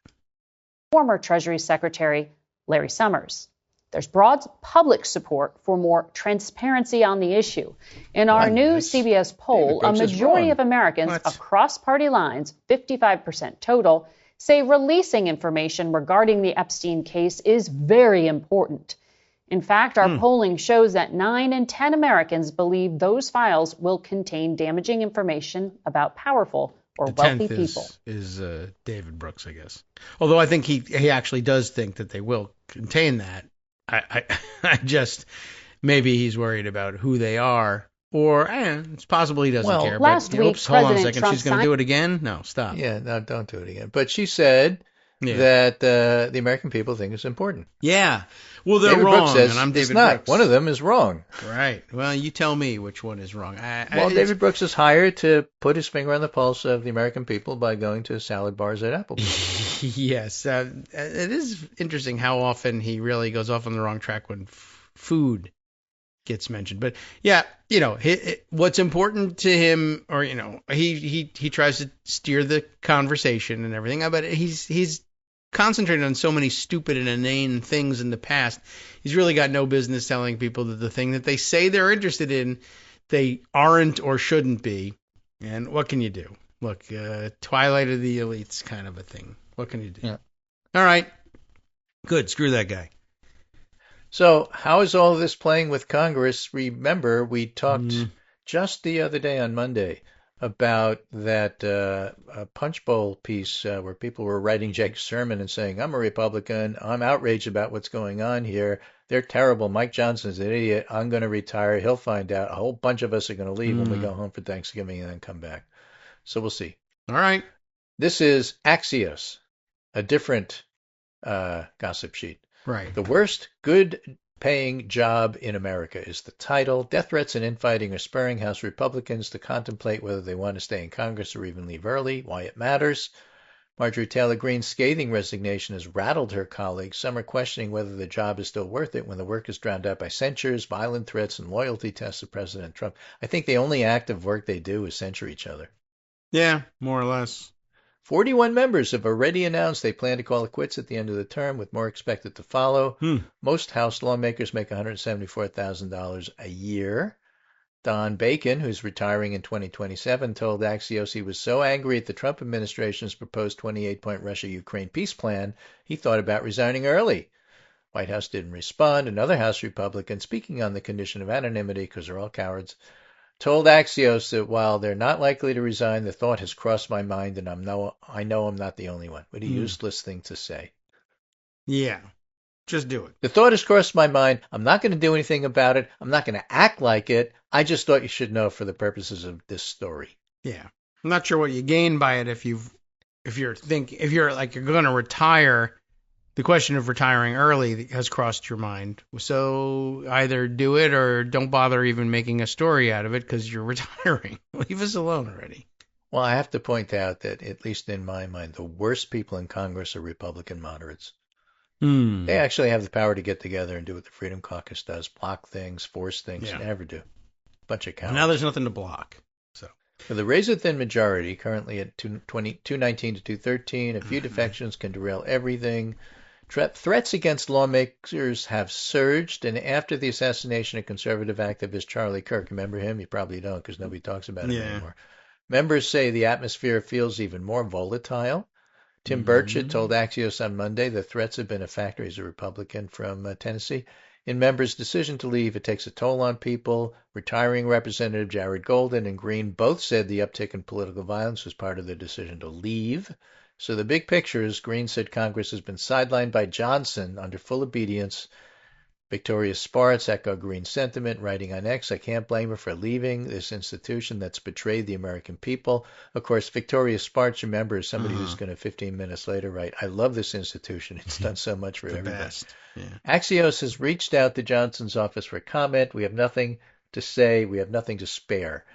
Former Treasury Secretary Larry Summers. There's broad public support for more transparency on the issue. In our new CBS poll, a majority of Americans across party lines, 55% total, say releasing information regarding the Epstein case is very important. In fact, our polling shows that 9 in 10 Americans believe those files will contain damaging information about powerful or wealthy people.
Is David Brooks, I guess. Although I think he actually does think that they will contain that. I just, maybe he's worried about who they are. Or it's possible he doesn't care.
Last
but,
week,
oops, hold on a
President
second.
Trump
She's going to do it again? No, stop.
Yeah, no, don't do it again. But she said that the American people think it's important.
Yeah. Well, they're
David
wrong,
Brooks says
and I'm
it's
David
not.
Brooks.
One of them is wrong.
Right. Well, you tell me which one is wrong.
David Brooks is hired to put his finger on the pulse of the American people by going to salad bars at Applebee's.
Yes. It is interesting how often he really goes off on the wrong track when food gets mentioned. But yeah, what's important to him, or he tries to steer the conversation and everything. But he's concentrated on so many stupid and inane things in the past. He's really got no business telling people that the thing that they say they're interested in, they aren't or shouldn't be. And what can you do? Look, Twilight of the Elites kind of a thing. What can you do?
Yeah.
All right. Good. Screw that guy.
So how is all of this playing with Congress? Remember, we talked just the other day on Monday about that Punch Bowl piece where people were writing Jake's sermon and saying, I'm a Republican. I'm outraged about what's going on here. They're terrible. Mike Johnson's an idiot. I'm going to retire. He'll find out. A whole bunch of us are going to leave when we go home for Thanksgiving and then come back. So we'll see.
All right.
This is Axios, a different gossip sheet.
Right.
The worst good-paying job in America is the title. Death threats and infighting are spurring House Republicans to contemplate whether they want to stay in Congress or even leave early, why it matters. Marjorie Taylor Greene's scathing resignation has rattled her colleagues. Some are questioning whether the job is still worth it when the work is drowned out by censures, violent threats, and loyalty tests of President Trump. I think the only active work they do is censure each other.
Yeah, more or less.
41 members have already announced they plan to call it quits at the end of the term, with more expected to follow. Most House lawmakers make $174,000 a year. Don Bacon, who's retiring in 2027, told Axios he was so angry at the Trump administration's proposed 28-point Russia-Ukraine peace plan, he thought about resigning early. White House didn't respond. Another House Republican, speaking on the condition of anonymity because they're all cowards, told Axios that while they're not likely to resign, the thought has crossed my mind, and I know I'm not the only one. What a useless thing to say.
Yeah, just do it.
The thought has crossed my mind. I'm not going to do anything about it. I'm not going to act like it. I just thought you should know for the purposes of this story.
Yeah, I'm not sure what you gain by it if you're going to retire. The question of retiring early has crossed your mind. So either do it or don't bother even making a story out of it because you're retiring. Leave us alone already.
Well, I have to point out that, at least in my mind, the worst people in Congress are Republican moderates. They actually have the power to get together and do what the Freedom Caucus does, block things, force things. Yeah. Never do. Bunch of cowards.
Now there's nothing to block. So
for the razor-thin majority, currently at 219 to 213, a few defections can derail everything. Threats against lawmakers have surged, and after the assassination of conservative activist Charlie Kirk, remember him? You probably don't because nobody talks about him anymore. Members say the atmosphere feels even more volatile. Tim Burchett told Axios on Monday the threats have been a factor. He's a Republican from Tennessee. In members' decision to leave, it takes a toll on people. Retiring Representative Jared Golden and Green both said the uptick in political violence was part of their decision to leave. So the big picture is Green said Congress has been sidelined by Johnson under full obedience. Victoria Spartz echoed Green's sentiment, writing on X, I can't blame her for leaving this institution that's betrayed the American people. Of course, Victoria Spartz, remember, is somebody who's going to 15 minutes later write, I love this institution. It's done so much for everybody.
Best. Yeah.
Axios has reached out to Johnson's office for comment. We have nothing to say. We have nothing to spare.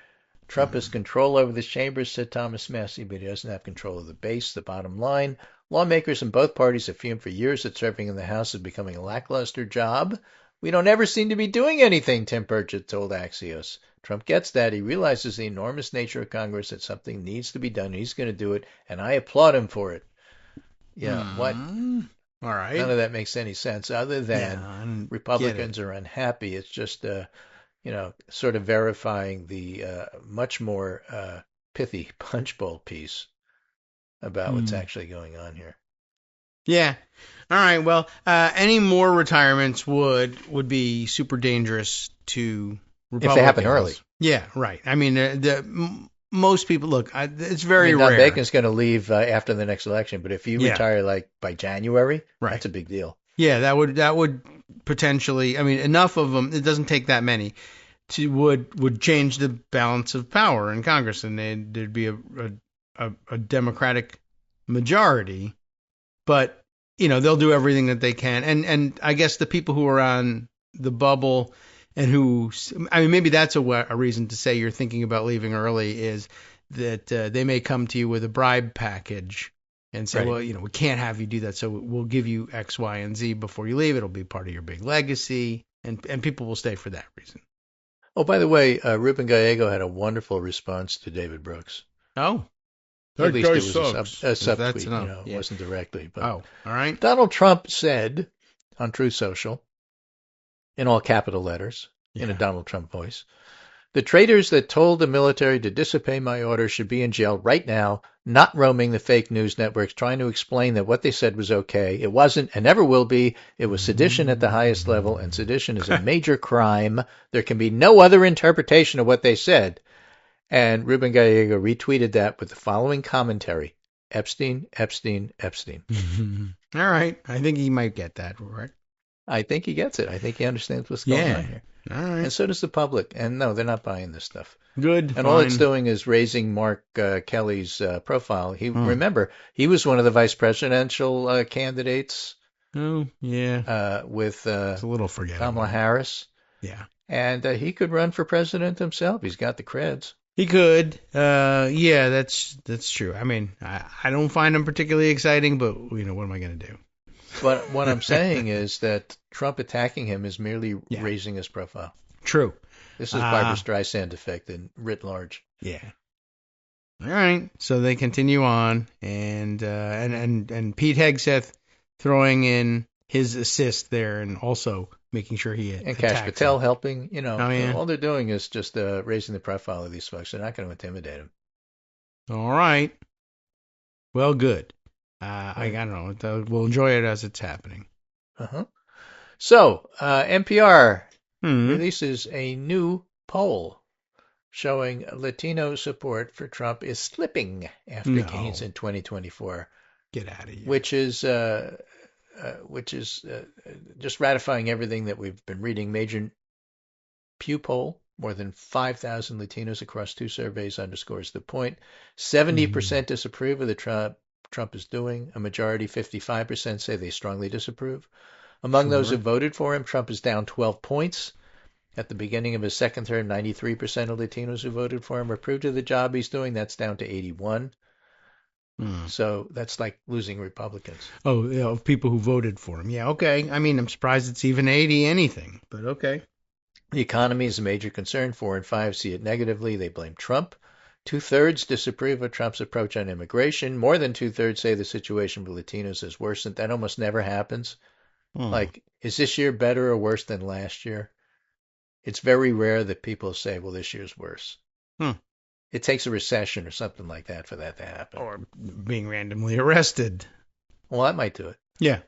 Trump has control over the chambers, said Thomas Massie, but he doesn't have control of the base, the bottom line. Lawmakers in both parties have fumed for years that serving in the House is becoming a lackluster job. We don't ever seem to be doing anything, Tim Burchett told Axios. Trump gets that. He realizes the enormous nature of Congress, that something needs to be done. He's going to do it, and I applaud him for it. Yeah, what?
All right.
None of that makes any sense other than Republicans are unhappy. It's just sort of verifying the much more pithy Punch Bowl piece about what's actually going on here.
Yeah. All right. Well, any more retirements would be super dangerous to Republicans.
If they happen early.
Yeah, right. I mean, most people, look, it's very rare.
Don Bacon's going to leave after the next election, but if you retire like by January, that's a big deal.
Yeah, that would potentially, I mean, enough of them, it doesn't take that many, would change the balance of power in Congress, and there'd be a Democratic majority. But, they'll do everything that they can. And I guess the people who are on the bubble and maybe that's a reason to say you're thinking about leaving early, is that they may come to you with a bribe package and say, right, well, we can't have you do that, so we'll give you X, Y, and Z before you leave. It'll be part of your big legacy, and people will stay for that reason.
Oh, by the way, Ruben Gallego had a wonderful response to David Brooks.
Oh.
At least it was a sub-tweet, it wasn't directly. But
all right.
Donald Trump said on Truth Social, in all capital letters, in a Donald Trump voice, the traitors that told the military to disobey my orders should be in jail right now, not roaming the fake news networks trying to explain that what they said was okay. It wasn't and never will be. It was sedition at the highest level, and sedition is a major crime. There can be no other interpretation of what they said. And Ruben Gallego retweeted that with the following commentary: Epstein, Epstein, Epstein.
All right. I think he might get that, right?
I think he gets it. I think he understands what's going on here.
All right.
And so does the public. And no, they're not buying this stuff.
Good.
And all it's doing is raising Mark Kelly's profile. Remember, he was one of the vice presidential candidates.
Oh, yeah.
With
it's a little forgettable.
Kamala Harris.
Yeah.
And he could run for president himself. He's got the creds.
He could. Yeah, that's true. I mean, I don't find him particularly exciting, but, what am I going to do?
But what I'm saying is that Trump attacking him is merely raising his profile.
True.
This is Barbra Streisand effect and writ large.
Yeah. All right. So they continue on, and Pete Hegseth throwing in his assist there, and also making sure he
and Kash Patel helping.
All
they're doing is just raising the profile of these folks. They're not going to intimidate them.
All right. Well, good. I don't know. We'll enjoy it as it's happening.
So, NPR releases a new poll showing Latino support for Trump is slipping after gains in 2024.
Get out of here.
Which is just ratifying everything that we've been reading. Major Pew poll, more than 5,000 Latinos across 2 surveys underscores the point. 70% disapprove of the Trump is doing. A majority, 55%, say they strongly disapprove. Among those who voted for him, Trump is down 12 points. At the beginning of his second term, 93% of Latinos who voted for him approved of the job he's doing. That's down to 81. So that's like losing Republicans.
Oh, people who voted for him. Yeah, okay. I mean, I'm surprised it's even 80 anything, but okay.
The economy is a major concern. 4 in 5 see it negatively. They blame Trump. 2/3 disapprove of Trump's approach on immigration. More than 2/3 say the situation for Latinos has worsened. That almost never happens. Like, is this year better or worse than last year? It's very rare that people say, well, this year's worse. It takes a recession or something like that for that to happen.
Or being randomly arrested.
Well, that might do it.
Yeah.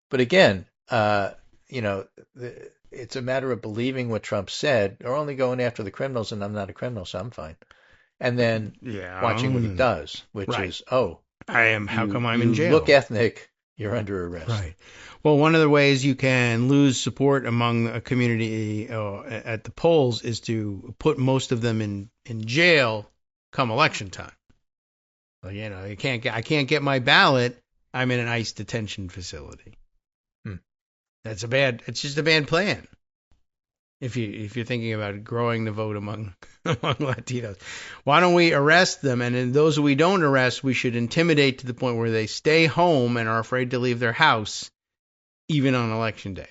But again, it's a matter of believing what Trump said or only going after the criminals, and I'm not a criminal, so I'm fine. And then watching what he does, which is,
I am. How come I'm in jail?
You look ethnic, you're under arrest.
Right. Well, one of the ways you can lose support among a community at the polls is to put most of them in jail come election time. Well, I can't get my ballot. I'm in an ICE detention facility. It's just a bad plan. If you're thinking about growing the vote among Latinos, why don't we arrest them? And in those we don't arrest, we should intimidate to the point where they stay home and are afraid to leave their house, even on election day,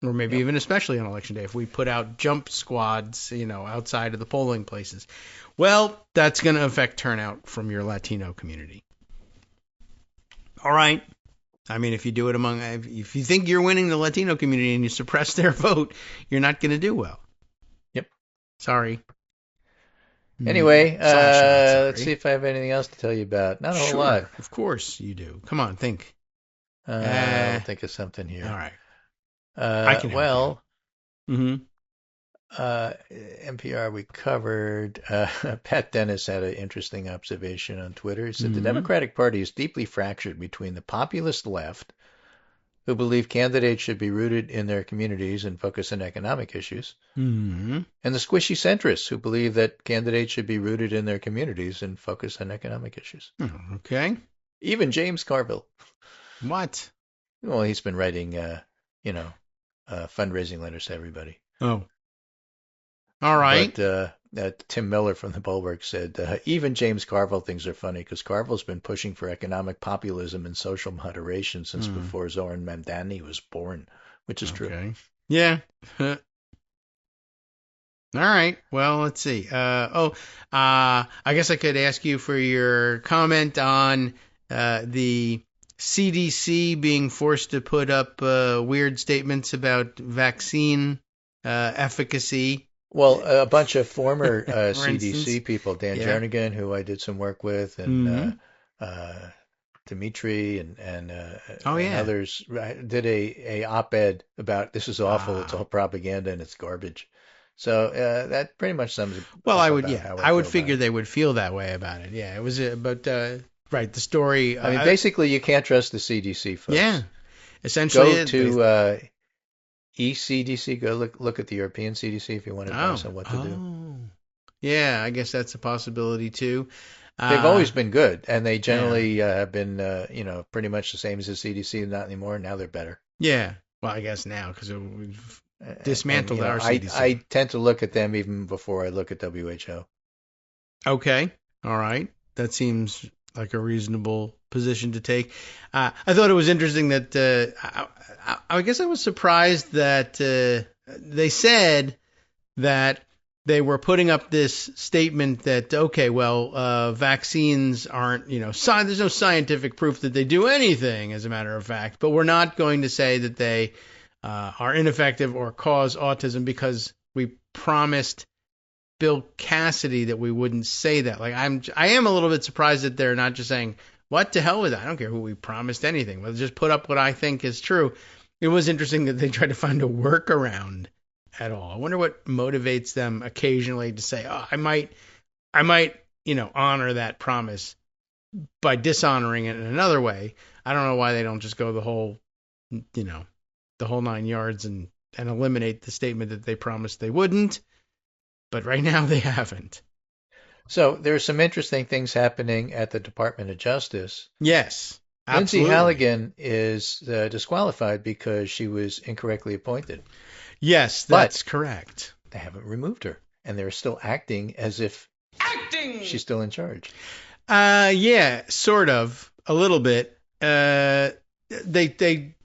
or maybe even especially on election day. If we put out jump squads, outside of the polling places, well, that's going to affect turnout from your Latino community. All right. I mean, if you do it if you think you're winning the Latino community and you suppress their vote, you're not going to do well.
Yep.
Sorry.
Anyway, let's see if I have anything else to tell you about. Not a whole lot.
Of course you do. Come on, think.
I'll think of something here.
All right.
I can help you. NPR, we covered. Pat Dennis had an interesting observation on Twitter. He said the Democratic Party is deeply fractured between the populist left, who believe candidates should be rooted in their communities and focus on economic issues.
Mm-hmm.
And the squishy centrists who believe that candidates should be rooted in their communities and focus on economic issues.
Okay.
Even James Carville.
What?
Well, he's been writing, fundraising letters to everybody.
Oh. All right.
But Tim Miller from the Boasberg said, even James Carville thinks they're funny because Carville's been pushing for economic populism and social moderation since before Zoran Mamdani was born, which is true.
Yeah. All right. Well, let's see. I guess I could ask you for your comment on the CDC being forced to put up weird statements about vaccine efficacy.
Well, a bunch of former CDC
instance,
people, Dan Jernigan, who I did some work with, and Dimitri and others, did a op-ed about this is awful, it's all propaganda, and it's garbage. So that pretty much sums it.
Well, I would figure they would feel that way about it. Yeah, it was, but right, the story.
I mean, basically, you can't trust the CDC, folks.
Yeah, essentially.
Go to ECDC. Go look at the European CDC if you want advice on what to do.
Yeah, I guess that's a possibility too.
They've always been good, and they generally have been, pretty much the same as the CDC. Not anymore. Now they're better.
Yeah. Well, I guess now because we've dismantled our CDC.
I tend to look at them even before I look at WHO.
Okay. All right. That seems like a reasonable position to take. I thought it was interesting that I guess I was surprised that they said that they were putting up this statement that, okay, well, vaccines aren't, there's no scientific proof that they do anything, as a matter of fact, but we're not going to say that they are ineffective or cause autism because we promised Bill Cassidy that we wouldn't say that. Like I am a little bit surprised that they're not just saying, what to hell with that? I don't care who we promised anything. We'll just put up what I think is true. It was interesting that they tried to find a workaround at all. I wonder what motivates them occasionally to say, oh, I might, honor that promise by dishonoring it in another way. I don't know why they don't just go the whole 9 yards and eliminate the statement that they promised they wouldn't. But right now they haven't.
So there's some interesting things happening at the Department of Justice.
Yes, absolutely.
Lindsay Halligan is disqualified because she was incorrectly appointed.
Yes, that's correct.
They haven't removed her, and they're still acting as if she's still in charge.
Yeah, sort of, a little bit. They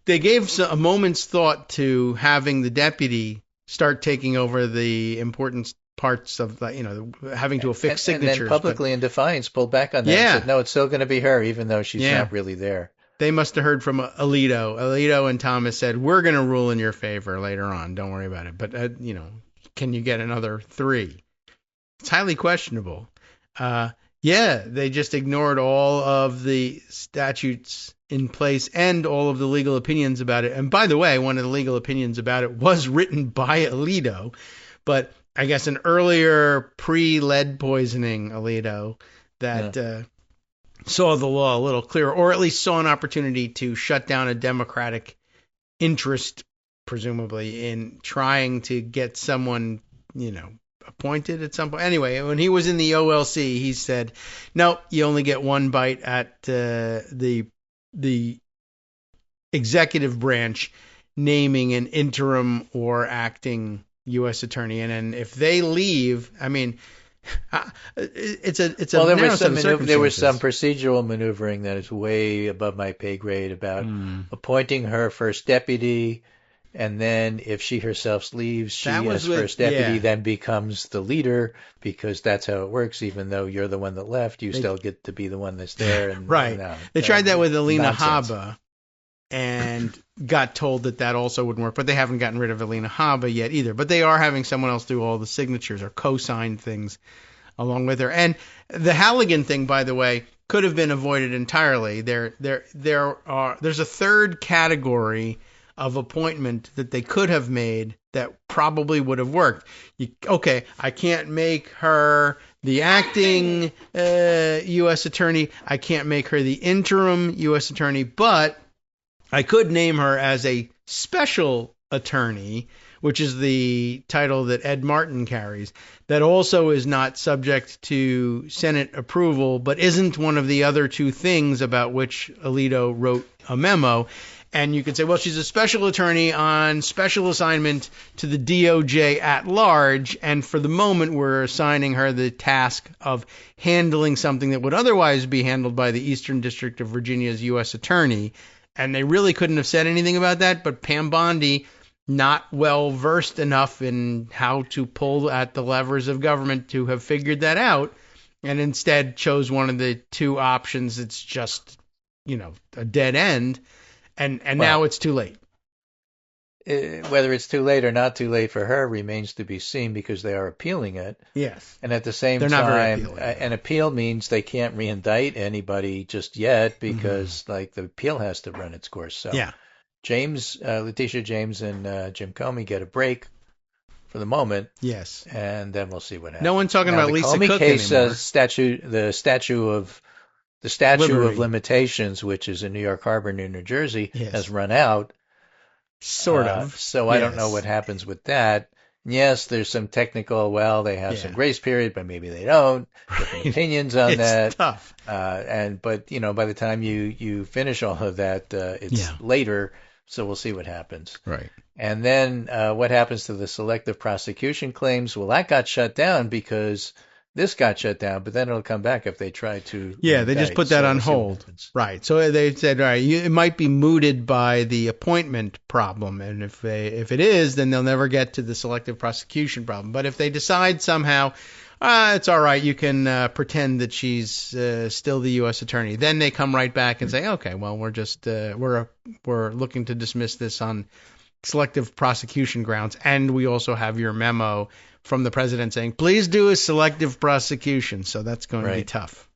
gave a moment's thought to having the deputy start taking over the important parts of having to affix signatures.
And then publicly in defiance pulled back on that and said, no, it's still going to be her, even though she's not really there.
They must have heard from Alito. Alito and Thomas said, we're going to rule in your favor later on. Don't worry about it. But, can you get another 3? It's highly questionable. They just ignored all of the statutes in place and all of the legal opinions about it. And by the way, one of the legal opinions about it was written by Alito, but I guess an earlier pre-lead poisoning Alito that saw the law a little clearer, or at least saw an opportunity to shut down a Democratic interest, presumably, in trying to get someone, appointed at some point. Anyway, when he was in the OLC, he said, no, you only get one bite at the executive branch naming an interim or acting U.S. attorney. And if they leave, I mean, it's a
there was some procedural maneuvering that is way above my pay grade about appointing her first deputy, and then if she herself leaves, she as first deputy then becomes the leader, because that's how it works. Even though you're the one that left, you still get to be the one that's there. And
right. They tried that with Alina Habba and got told that also wouldn't work, but they haven't gotten rid of Alina Habba yet either. But they are having someone else do all the signatures or co-sign things along with her. And the Halligan thing, by the way, could have been avoided entirely. There's a third category of appointment that they could have made that probably would have worked. I can't make her the acting U.S. attorney. I can't make her the interim U.S. attorney, but I could name her as a special attorney, which is the title that Ed Martin carries, that also is not subject to Senate approval, but isn't one of the other two things about which Alito wrote a memo. And you could say, well, she's a special attorney on special assignment to the DOJ at large, and for the moment we're assigning her the task of handling something that would otherwise be handled by the Eastern District of Virginia's U.S. attorney. And they really couldn't have said anything about that, but Pam Bondi, not well versed enough in how to pull at the levers of government to have figured that out, and instead chose one of the two options. It's just, a dead end. And now it's too late.
Whether it's too late or not too late for her remains to be seen, because they are appealing it.
Yes.
And at the same time, an appeal means they can't reindict anybody just yet, because the appeal has to run its course. So
yeah.
Letitia James and Jim Comey get a break for the moment.
Yes.
And then we'll see what happens.
No one's talking about Lisa
Comey
Cook
case
anymore.
The statute of limitations, which is in New York Harbor, New Jersey, has run out.
Sort of.
So I don't know what happens with that. Yes, there's some technical, they have some grace period, but maybe they don't. Different opinions on that.
It's tough.
But by the time you finish all of that, it's later. So we'll see what happens.
Right.
And then what happens to the selective prosecution claims? Well, that got shut down because this got shut down, but then it'll come back if they try to.
Yeah, they just put that on hold. Right. So they said, all right, it might be mooted by the appointment problem. And if it is, then they'll never get to the selective prosecution problem. But if they decide somehow, it's all right, you can pretend that she's still the U.S. attorney, then they come right back and say, okay, well, we're just we're looking to dismiss this on selective prosecution grounds. And we also have your memo from the president saying, please do a selective prosecution. So that's going to be tough.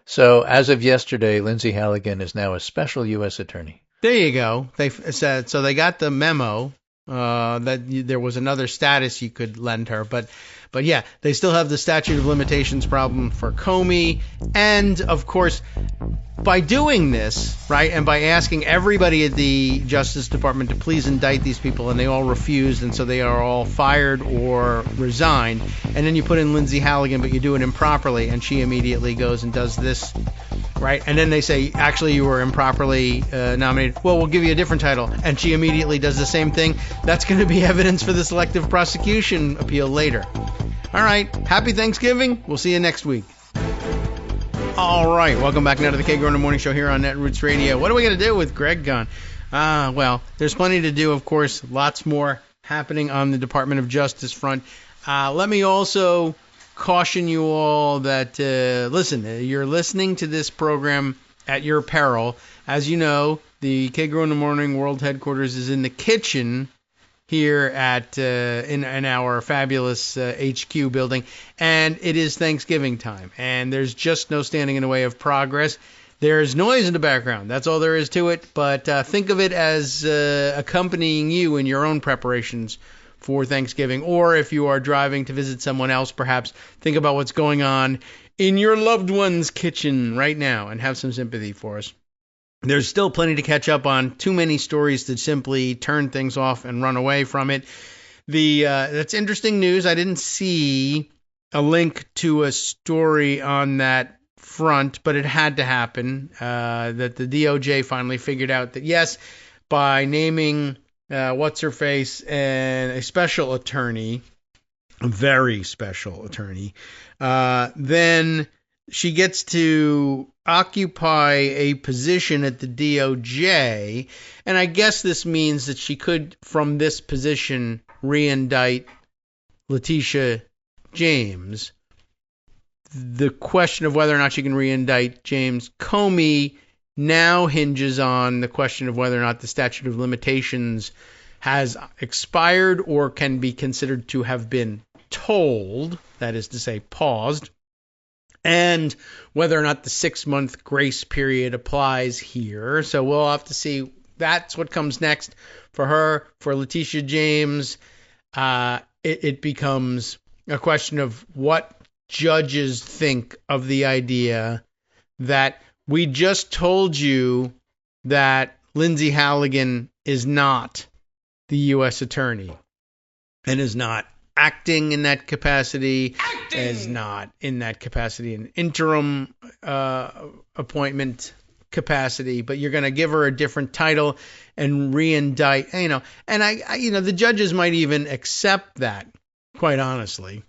So as of yesterday, Lindsay Halligan is now a special U.S. attorney.
There you go. They said, so they got the memo that there was another status you could lend her. But yeah, they still have the statute of limitations problem for Comey. And of course, by doing this, right, and by asking everybody at the Justice Department to please indict these people, and they all refused, and so they are all fired or resigned, and then you put in Lindsay Halligan, but you do it improperly, and she immediately goes and does this, right, and then they say, actually, you were improperly nominated. Well, we'll give you a different title, and she immediately does the same thing. That's going to be evidence for the selective prosecution appeal later. All right, happy Thanksgiving. We'll see you next week. All right, welcome back now to the Kagro in the Morning Show here on Netroots Radio. What are we going to do with Greg gone? Well, there's plenty to do, of course. Lots more happening on the Department of Justice front. Let me also caution you all that, listen, you're listening to this program at your peril. As you know, the Kagro in the Morning World Headquarters is in the kitchen here at in our fabulous HQ building, and it is Thanksgiving time, and there's just no standing in the way of progress. There's noise in the background. That's all there is to it, but think of it as accompanying you in your own preparations for Thanksgiving, or if you are driving to visit someone else, perhaps think about what's going on in your loved one's kitchen right now and have some sympathy for us. There's still plenty to catch up on. Too many stories to simply turn things off and run away from it. That's interesting news. I didn't see a link to a story on that front, but it had to happen. That the DOJ finally figured out that yes, by naming what's-her-face and a special attorney, a very special attorney, then she gets to occupy a position at the DOJ, and I guess this means that she could, from this position, re-indict Letitia James. The question of whether or not she can re-indict James Comey now hinges on the question of whether or not the statute of limitations has expired or can be considered to have been tolled, that is to say, paused, and whether or not the 6-month grace period applies here. So we'll have to see. That's what comes next for her. For Letitia James, it becomes a question of what judges think of the idea that we just told you that Lindsay Halligan is not the U.S. attorney and is not acting in that capacity, is not in that capacity in interim appointment capacity, but you're going to give her a different title and re-indict, and the judges might even accept that, quite honestly,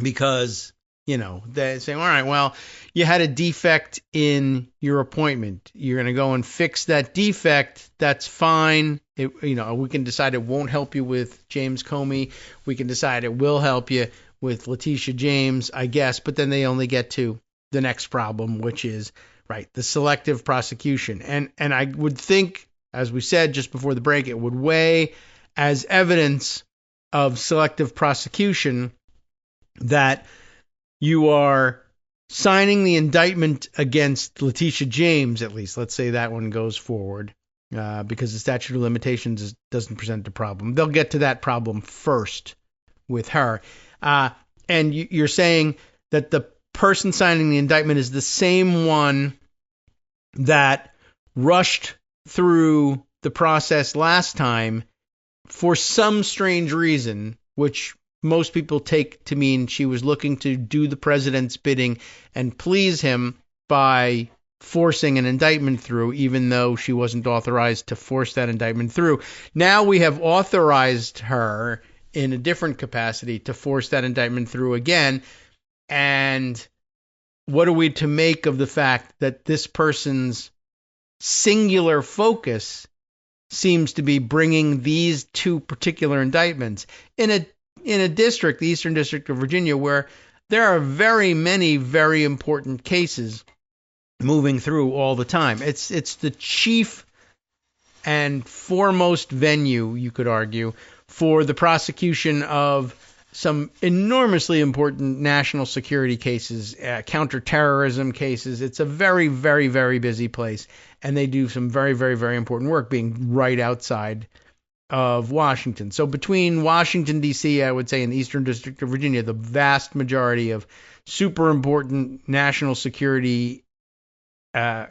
because, they say, all right, well, you had a defect in your appointment. You're going to go and fix that defect. That's fine. We can decide it won't help you with James Comey. We can decide it will help you with Letitia James, I guess. But then they only get to the next problem, which is, right, the selective prosecution. And I would think, as we said just before the break, it would weigh as evidence of selective prosecution that you are signing the indictment against Letitia James, at least. Let's say that one goes forward, because the statute of limitations doesn't present a problem. They'll get to that problem first with her. And you're saying that the person signing the indictment is the same one that rushed through the process last time for some strange reason, which most people take to mean she was looking to do the president's bidding and please him by forcing an indictment through, even though she wasn't authorized to force that indictment through. Now we have authorized her in a different capacity to force that indictment through again. And what are we to make of the fact that this person's singular focus seems to be bringing these two particular indictments in a district, the Eastern District of Virginia, where there are very many very important cases moving through all the time. It's the chief and foremost venue, you could argue, for the prosecution of some enormously important national security cases, counterterrorism cases. It's a very, very, very busy place, and they do some very, very, very important work being right outside of Washington. So between Washington, D.C., I would say, and the Eastern District of Virginia, the vast majority of super important national security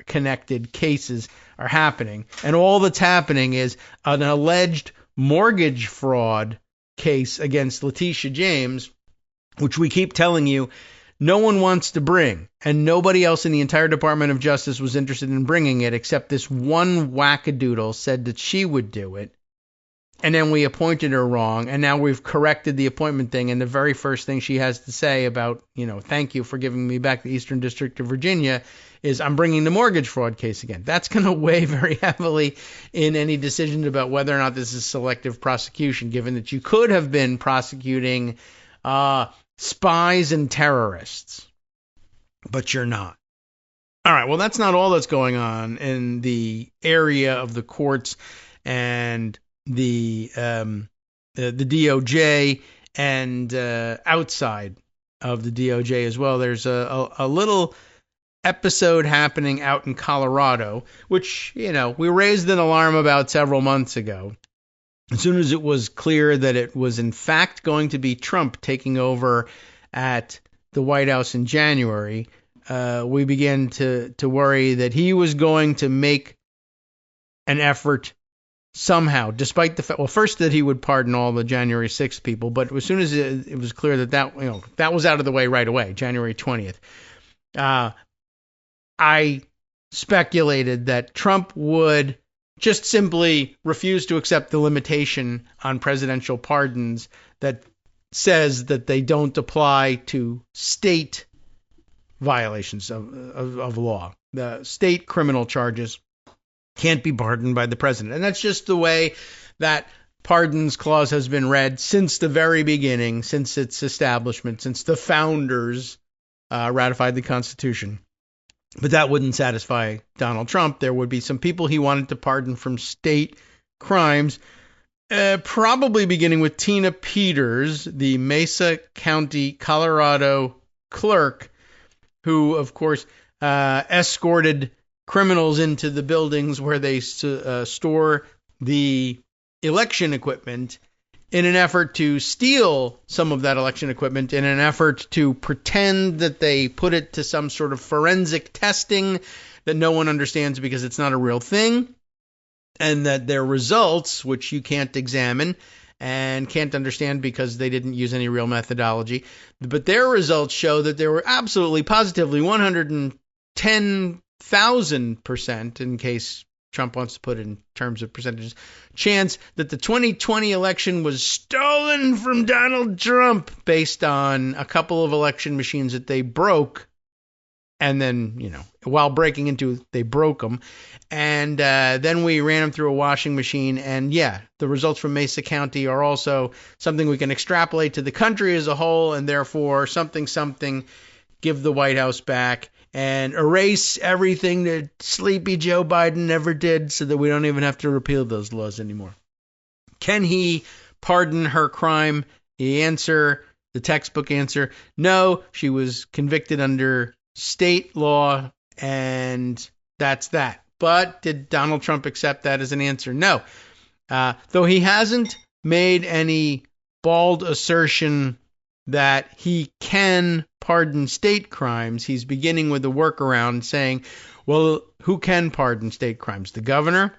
connected cases are happening. And all that's happening is an alleged mortgage fraud case against Letitia James, which we keep telling you no one wants to bring, and nobody else in the entire Department of Justice was interested in bringing it, except this one wackadoodle said that she would do it. And then we appointed her wrong, and now we've corrected the appointment thing, and the very first thing she has to say about, thank you for giving me back the Eastern District of Virginia is, I'm bringing the mortgage fraud case again. That's going to weigh very heavily in any decision about whether or not this is selective prosecution, given that you could have been prosecuting spies and terrorists, but you're not. All right, well, that's not all that's going on in the area of the courts and the DOJ and outside of the DOJ as well. There's a little episode happening out in Colorado, which, we raised an alarm about several months ago. As soon as it was clear that it was in fact going to be Trump taking over at the White House in January, we began to worry that he was going to make an effort somehow, despite the fact, well, first that he would pardon all the January 6th people, but as soon as it was clear that was out of the way right away, January 20th, I speculated that Trump would just simply refuse to accept the limitation on presidential pardons that says that they don't apply to state violations of law. The state criminal charges can't be pardoned by the president. And that's just the way that pardons clause has been read since the very beginning, since its establishment, since the founders ratified the Constitution. But that wouldn't satisfy Donald Trump. There would be some people he wanted to pardon from state crimes, probably beginning with Tina Peters, the Mesa County, Colorado clerk, who, of course, escorted criminals into the buildings where they store the election equipment in an effort to steal some of that election equipment, in an effort to pretend that they put it to some sort of forensic testing that no one understands because it's not a real thing. and that their results, which you can't examine and can't understand because they didn't use any real methodology, but their results show that there were absolutely, positively 110,000%, in case Trump wants to put it in terms of percentages, chance that the 2020 election was stolen from Donald Trump based on a couple of election machines that they broke. And then, while breaking into, they broke them. And then we ran them through a washing machine. And yeah, the results from Mesa County are also something we can extrapolate to the country as a whole. And therefore, something, give the White House back and erase everything that sleepy Joe Biden ever did so that we don't even have to repeal those laws anymore. Can he pardon her crime? The answer, the textbook answer, no. She was convicted under state law, and that's that. But did Donald Trump accept that as an answer? No. Though he hasn't made any bald assertion that he can pardon state crimes, he's beginning with a workaround saying, well, who can pardon state crimes? The governor?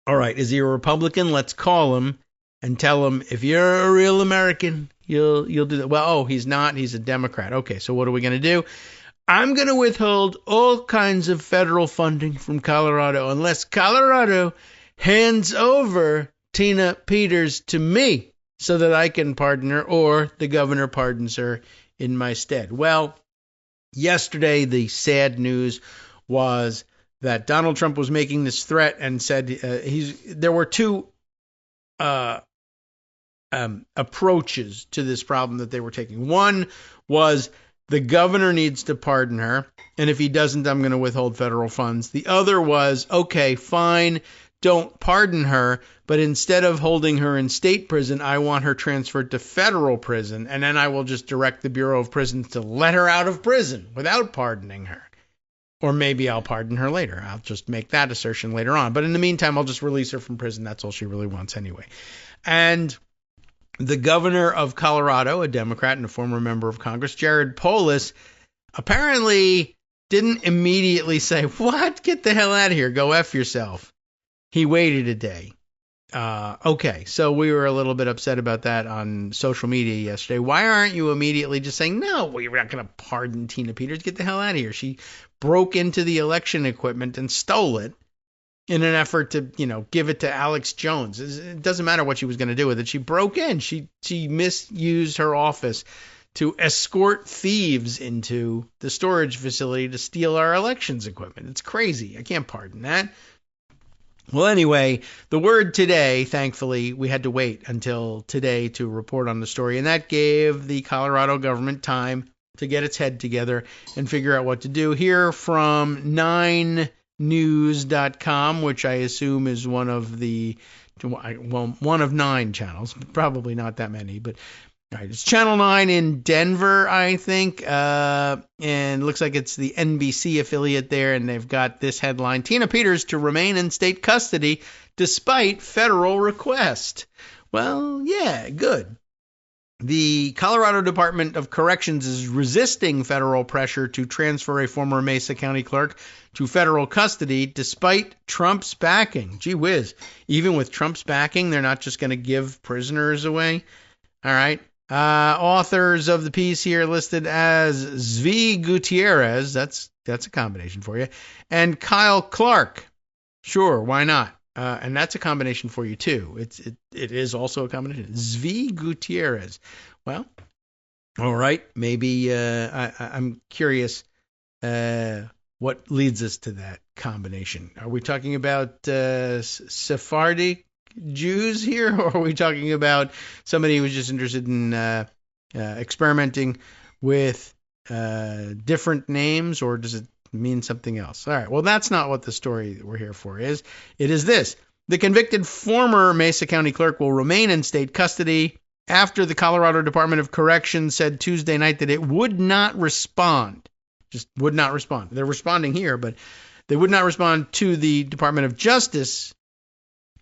All right, is he a Republican? Let's call him and tell him, if you're a real American, you'll do that. Well, he's not. He's a Democrat. Okay, so what are we going to do? I'm going to withhold all kinds of federal funding from Colorado unless Colorado hands over Tina Peters to me so that I can pardon her, or the governor pardons her in my stead. Well, yesterday the sad news was that Donald Trump was making this threat and said there were two approaches to this problem that they were taking. One was the governor needs to pardon her, and if he doesn't, I'm going to withhold federal funds. The other was, okay, fine, don't pardon her, but instead of holding her in state prison, I want her transferred to federal prison, and then I will just direct the Bureau of Prisons to let her out of prison without pardoning her. Or maybe I'll pardon her later. I'll just make that assertion later on. But in the meantime, I'll just release her from prison. That's all she really wants anyway. And the governor of Colorado, a Democrat and a former member of Congress, Jared Polis, apparently didn't immediately say, what? Get the hell out of here. Go F yourself. He waited a day. Okay, so we were a little bit upset about that on social media yesterday. Why aren't you immediately just saying, no, we're not going to pardon Tina Peters. Get the hell out of here. She broke into the election equipment and stole it in an effort to, give it to Alex Jones. It doesn't matter what she was going to do with it. She broke in. She misused her office to escort thieves into the storage facility to steal our elections equipment. It's crazy. I can't pardon that. Well, anyway, the word today, thankfully, we had to wait until today to report on the story, and that gave the Colorado government time to get its head together and figure out what to do. Here from 9news.com, which I assume is one of 9 channels, probably not that many, but all right, it's Channel 9 in Denver, I think, and it looks like it's the NBC affiliate there, and they've got this headline, Tina Peters to remain in state custody despite federal request. Well, yeah, good. The Colorado Department of Corrections is resisting federal pressure to transfer a former Mesa County clerk to federal custody despite Trump's backing. Gee whiz, even with Trump's backing, they're not just going to give prisoners away? All right. Authors of the piece here listed as Zvi Gutierrez, that's a combination for you, and Kyle Clark. Sure, why not? And that's a combination for you too. It is also a combination. Zvi Gutierrez. Well, all right. Maybe I'm curious what leads us to that combination. Are we talking about Sephardic Jews here, or are we talking about somebody who was just interested in experimenting with different names, or does it mean something else? All right, well, that's not what the story that we're here for is. It is this. The convicted former Mesa County clerk will remain in state custody after the Colorado Department of Corrections said Tuesday night that it would not respond. Just would not respond. They're responding here, but they would not respond to the Department of Justice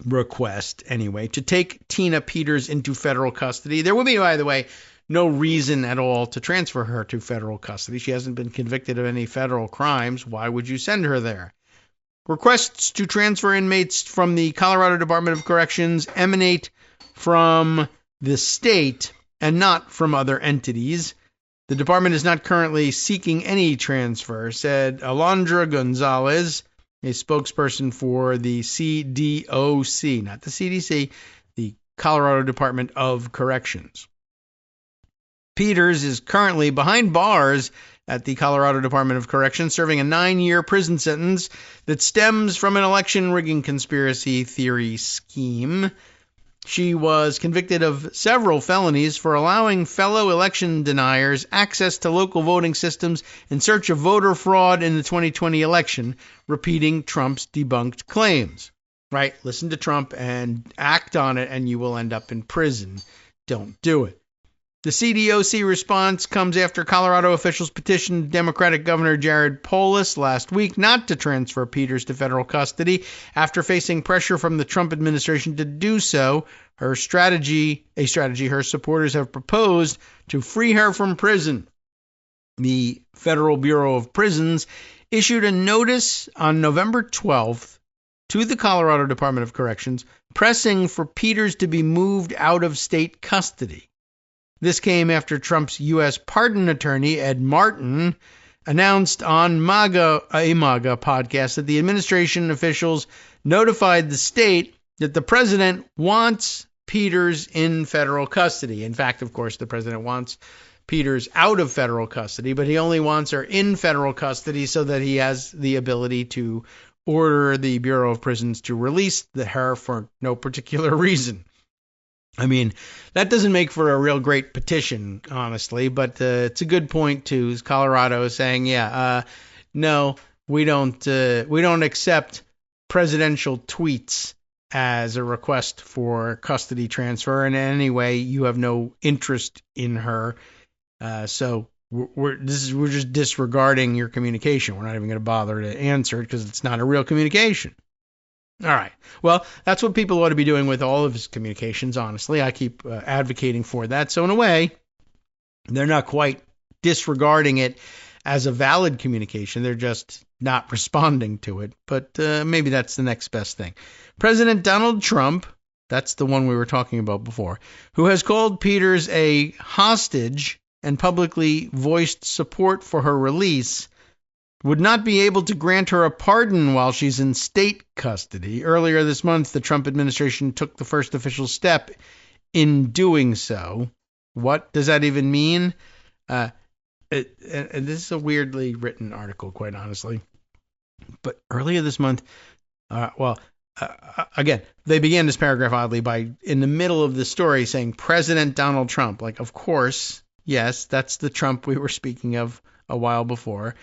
request anyway to take Tina Peters into federal custody. There would be, by the way, no reason at all to transfer her to federal custody. She hasn't been convicted of any federal crimes. Why would you send her there? Requests to transfer inmates from the Colorado Department of Corrections emanate from the state and not from other entities. The department is not currently seeking any transfer, said Alondra Gonzalez, a spokesperson for the CDOC, not the CDC, the Colorado Department of Corrections. Peters is currently behind bars at the Colorado Department of Corrections, serving a 9-year prison sentence that stems from an election rigging conspiracy theory scheme. She was convicted of several felonies for allowing fellow election deniers access to local voting systems in search of voter fraud in the 2020 election, repeating Trump's debunked claims. Right? Listen to Trump and act on it, and you will end up in prison. Don't do it. The CDOC response comes after Colorado officials petitioned Democratic Governor Jared Polis last week not to transfer Peters to federal custody after facing pressure from the Trump administration to do so. A strategy her supporters have proposed to free her from prison. The Federal Bureau of Prisons issued a notice on November 12th to the Colorado Department of Corrections pressing for Peters to be moved out of state custody. This came after Trump's U.S. pardon attorney, Ed Martin, announced on a MAGA podcast that the administration officials notified the state that the president wants Peters in federal custody. In fact, of course, the president wants Peters out of federal custody, but he only wants her in federal custody so that he has the ability to order the Bureau of Prisons to release her for no particular reason. I mean, that doesn't make for a real great petition, honestly, but it's a good point too. Colorado saying, no, we don't accept presidential tweets as a request for custody transfer, and in any way you have no interest in her, so we're just disregarding your communication. We're not even going to bother to answer it because it's not a real communication. All right. Well, that's what people ought to be doing with all of his communications, honestly. I keep advocating for that. So in a way, they're not quite disregarding it as a valid communication. They're just not responding to it. But maybe that's the next best thing. President Donald Trump, that's the one we were talking about before, who has called Peters a hostage and publicly voiced support for her release, would not be able to grant her a pardon while she's in state custody. Earlier this month, the Trump administration took the first official step in doing so. What does that even mean? And this is a weirdly written article, quite honestly. But earlier this month, again, they began this paragraph oddly by, in the middle of the story, saying President Donald Trump. Like, of course, yes, that's the Trump we were speaking of a while before.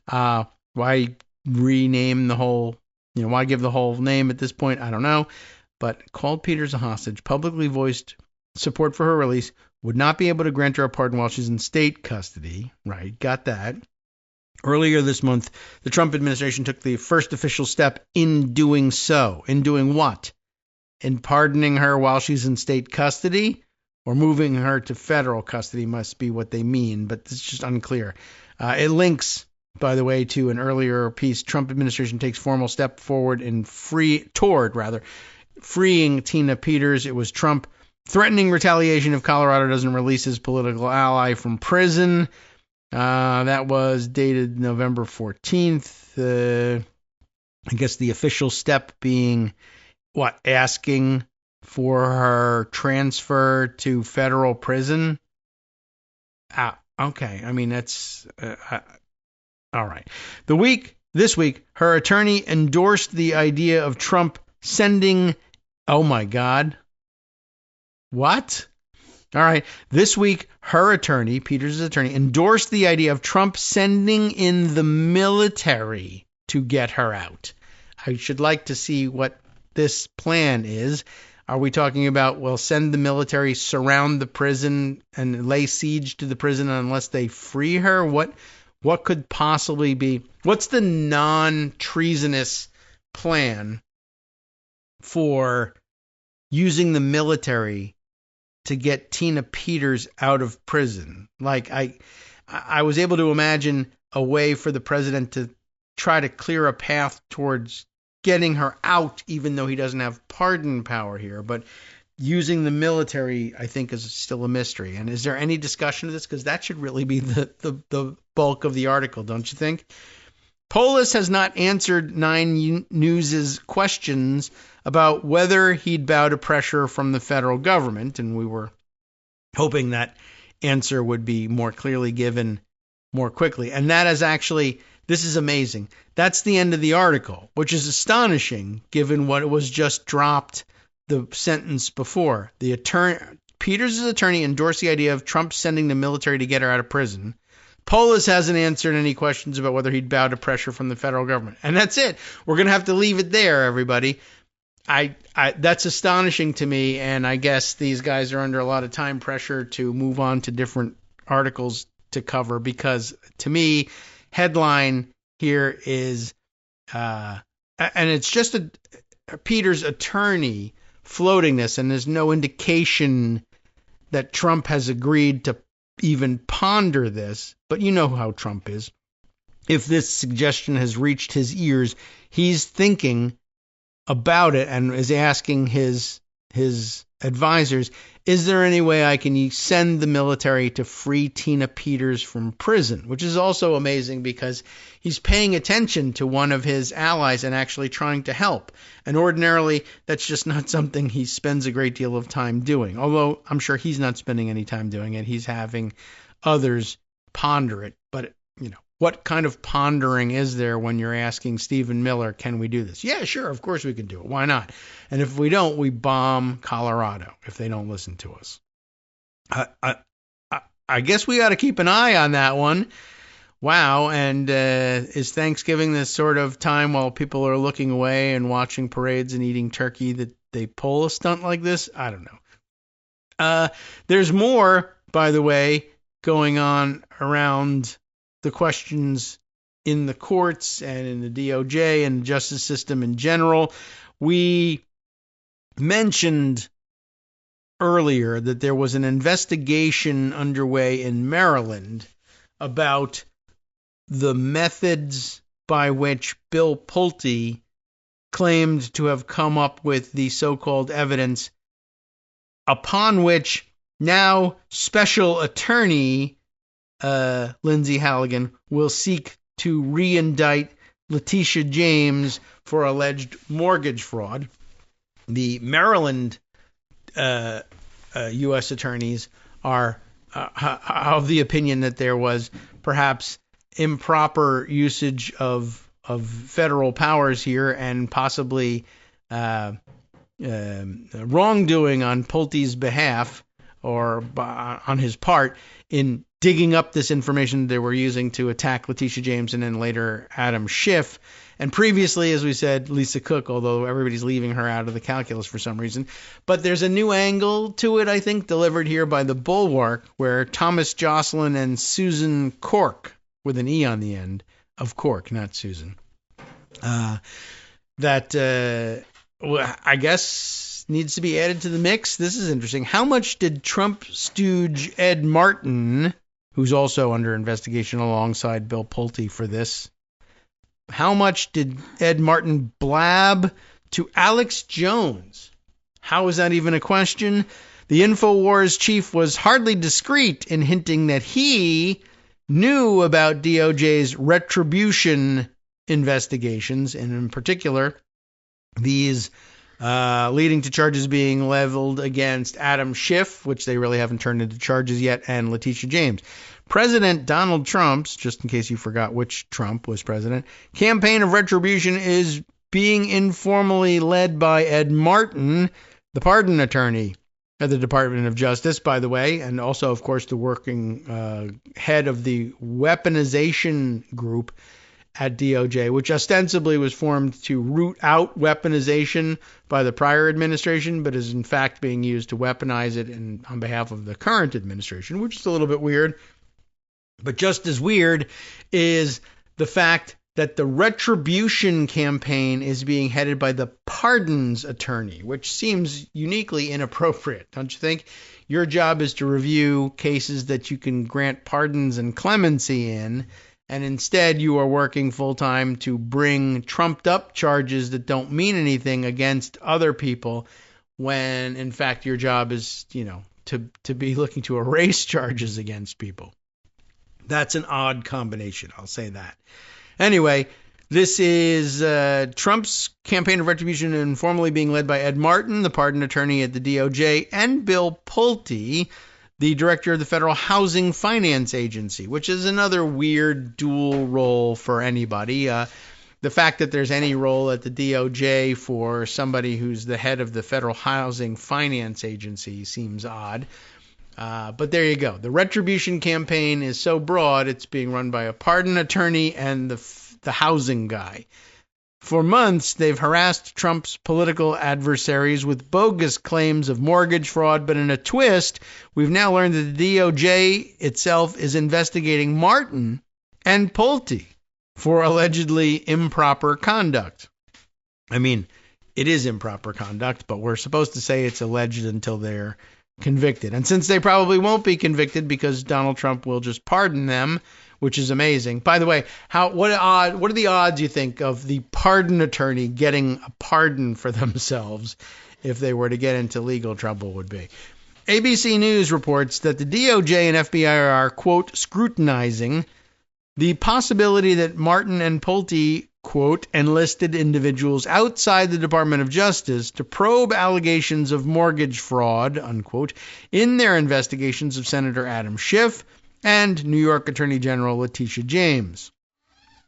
Why rename the whole, why give the whole name at this point? I don't know. But called Peters a hostage, publicly voiced support for her release, would not be able to grant her a pardon while she's in state custody. Right, got that. Earlier this month, the Trump administration took the first official step in doing so. In doing what? In pardoning her while she's in state custody? Or moving her to federal custody must be what they mean, but it's just unclear. It links, by the way, to an earlier piece. Trump administration takes formal step forward in freeing Tina Peters. It was Trump threatening retaliation if Colorado doesn't release his political ally from prison. That was dated November 14th. I guess the official step being, asking for her transfer to federal prison? Okay, I mean, that's... all right. This week, her attorney endorsed the idea of Trump sending... Oh, my God. What? All right. This week, her attorney, Peters' attorney, endorsed the idea of Trump sending in the military to get her out. I should like to see what this plan is. Are we talking about, send the military, surround the prison, and lay siege to the prison unless they free her? What could possibly be? What's the non-treasonous plan for using the military to get Tina Peters out of prison? Like, I was able to imagine a way for the president to try to clear a path towards getting her out, even though he doesn't have pardon power here. But using the military, I think, is still a mystery. And is there any discussion of this? Because that should really be the bulk of the article, don't you think? Polis has not answered 9 News' questions about whether he'd bow to pressure from the federal government, and we were hoping that answer would be more clearly given more quickly. And that is actually, this is amazing. That's the end of the article, which is astonishing given what was just dropped the sentence before. Peters' attorney endorsed the idea of Trump sending the military to get her out of prison. Polis hasn't answered any questions about whether he'd bow to pressure from the federal government. And that's it. We're going to have to leave it there, everybody. That's astonishing to me, and I guess these guys are under a lot of time pressure to move on to different articles to cover, because to me, headline here is, and it's just Peter's attorney floating this, and there's no indication that Trump has agreed to even ponder this, but you know how Trump is. If this suggestion has reached his ears, he's thinking about it and is asking his advisors, is there any way I can send the military to free Tina Peters from prison? Which is also amazing because he's paying attention to one of his allies and actually trying to help. And ordinarily, that's just not something he spends a great deal of time doing. Although I'm sure he's not spending any time doing it. He's having others ponder it. But, what kind of pondering is there when you're asking Stephen Miller, can we do this? Yeah, sure, of course we can do it. Why not? And if we don't, we bomb Colorado if they don't listen to us. I guess we got to keep an eye on that one. Wow, and is Thanksgiving this sort of time while people are looking away and watching parades and eating turkey that they pull a stunt like this? I don't know. There's more, by the way, going on around the questions in the courts and in the DOJ and the justice system in general. We mentioned earlier that there was an investigation underway in Maryland about the methods by which Bill Pulte claimed to have come up with the so-called evidence, upon which now special attorney Lindsay Halligan will seek to re-indict Letitia James for alleged mortgage fraud. The Maryland U.S. attorneys are of the opinion that there was perhaps improper usage of federal powers here and possibly wrongdoing on Pulte's behalf or on his part in digging up this information they were using to attack Letitia James and then later Adam Schiff. And previously, as we said, Lisa Cook, although everybody's leaving her out of the calculus for some reason. But there's a new angle to it, I think, delivered here by the Bulwark, where Thomas Jocelyn and Susan Cork, with an E on the end, of Cork, not Susan, I guess needs to be added to the mix. This is interesting. How much did Trump stooge Ed Martin, who's also under investigation alongside Bill Pulte for this, how much did Ed Martin blab to Alex Jones? How is that even a question? The InfoWars chief was hardly discreet in hinting that he knew about DOJ's retribution investigations, and in particular, these leading to charges being leveled against Adam Schiff, which they really haven't turned into charges yet, and Letitia James. President Donald Trump's, just in case you forgot which Trump was president, campaign of retribution is being informally led by Ed Martin, the pardon attorney at the Department of Justice, by the way, and also, of course, the working head of the weaponization group at DOJ, which ostensibly was formed to root out weaponization by the prior administration, but is in fact being used to weaponize it on behalf of the current administration, which is a little bit weird. But just as weird is the fact that the retribution campaign is being headed by the pardons attorney, which seems uniquely inappropriate, don't you think? Your job is to review cases that you can grant pardons and clemency in, and instead you are working full-time to bring trumped-up charges that don't mean anything against other people when, in fact, your job is, to be looking to erase charges against people. That's an odd combination, I'll say that. Anyway, this is Trump's campaign of retribution informally being led by Ed Martin, the pardon attorney at the DOJ, and Bill Pulte, the director of the Federal Housing Finance Agency, which is another weird dual role for anybody. The fact that there's any role at the DOJ for somebody who's the head of the Federal Housing Finance Agency seems odd. But there you go. The retribution campaign is so broad, it's being run by a pardon attorney and the housing guy. For months, they've harassed Trump's political adversaries with bogus claims of mortgage fraud, but in a twist, we've now learned that the DOJ itself is investigating Martin and Pulte for allegedly improper conduct. I mean, it is improper conduct, but we're supposed to say it's alleged until they're convicted. And since they probably won't be convicted because Donald Trump will just pardon them, which is amazing. By the way, what are the odds, you think, of the pardon attorney getting a pardon for themselves if they were to get into legal trouble would be? ABC News reports that the DOJ and FBI are, quote, scrutinizing the possibility that Martin and Pulte, quote, enlisted individuals outside the Department of Justice to probe allegations of mortgage fraud, unquote, in their investigations of Senator Adam Schiff and New York Attorney General Letitia James.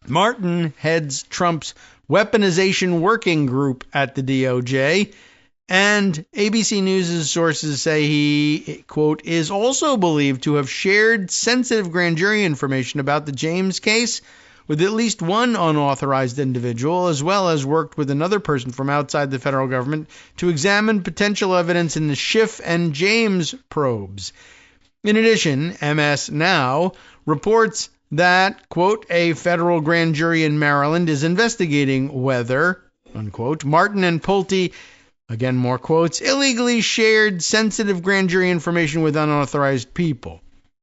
Martin heads Trump's weaponization working group at the DOJ, and ABC News' sources say he, quote, is also believed to have shared sensitive grand jury information about the James case with at least one unauthorized individual, as well as worked with another person from outside the federal government to examine potential evidence in the Schiff and James probes. In addition, MS Now reports that, quote, a federal grand jury in Maryland is investigating whether, unquote, Martin and Pulte, again more quotes, illegally shared sensitive grand jury information with unauthorized people.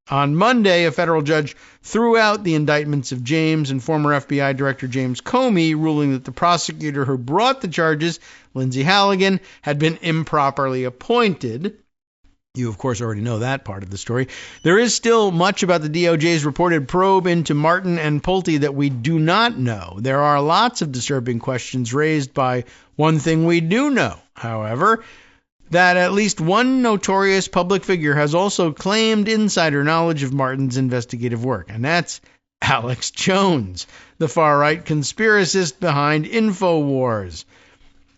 On Monday, a federal judge threw out the indictments of James and former FBI Director James Comey, ruling that the prosecutor who brought the charges, Lindsay Halligan, had been improperly appointed. You, of course, already know that part of the story. There is still much about the DOJ's reported probe into Martin and Pulte that we do not know. There are lots of disturbing questions raised by one thing we do know, however, that at least one notorious public figure has also claimed insider knowledge of Martin's investigative work, and that's Alex Jones, the far-right conspiracist behind InfoWars.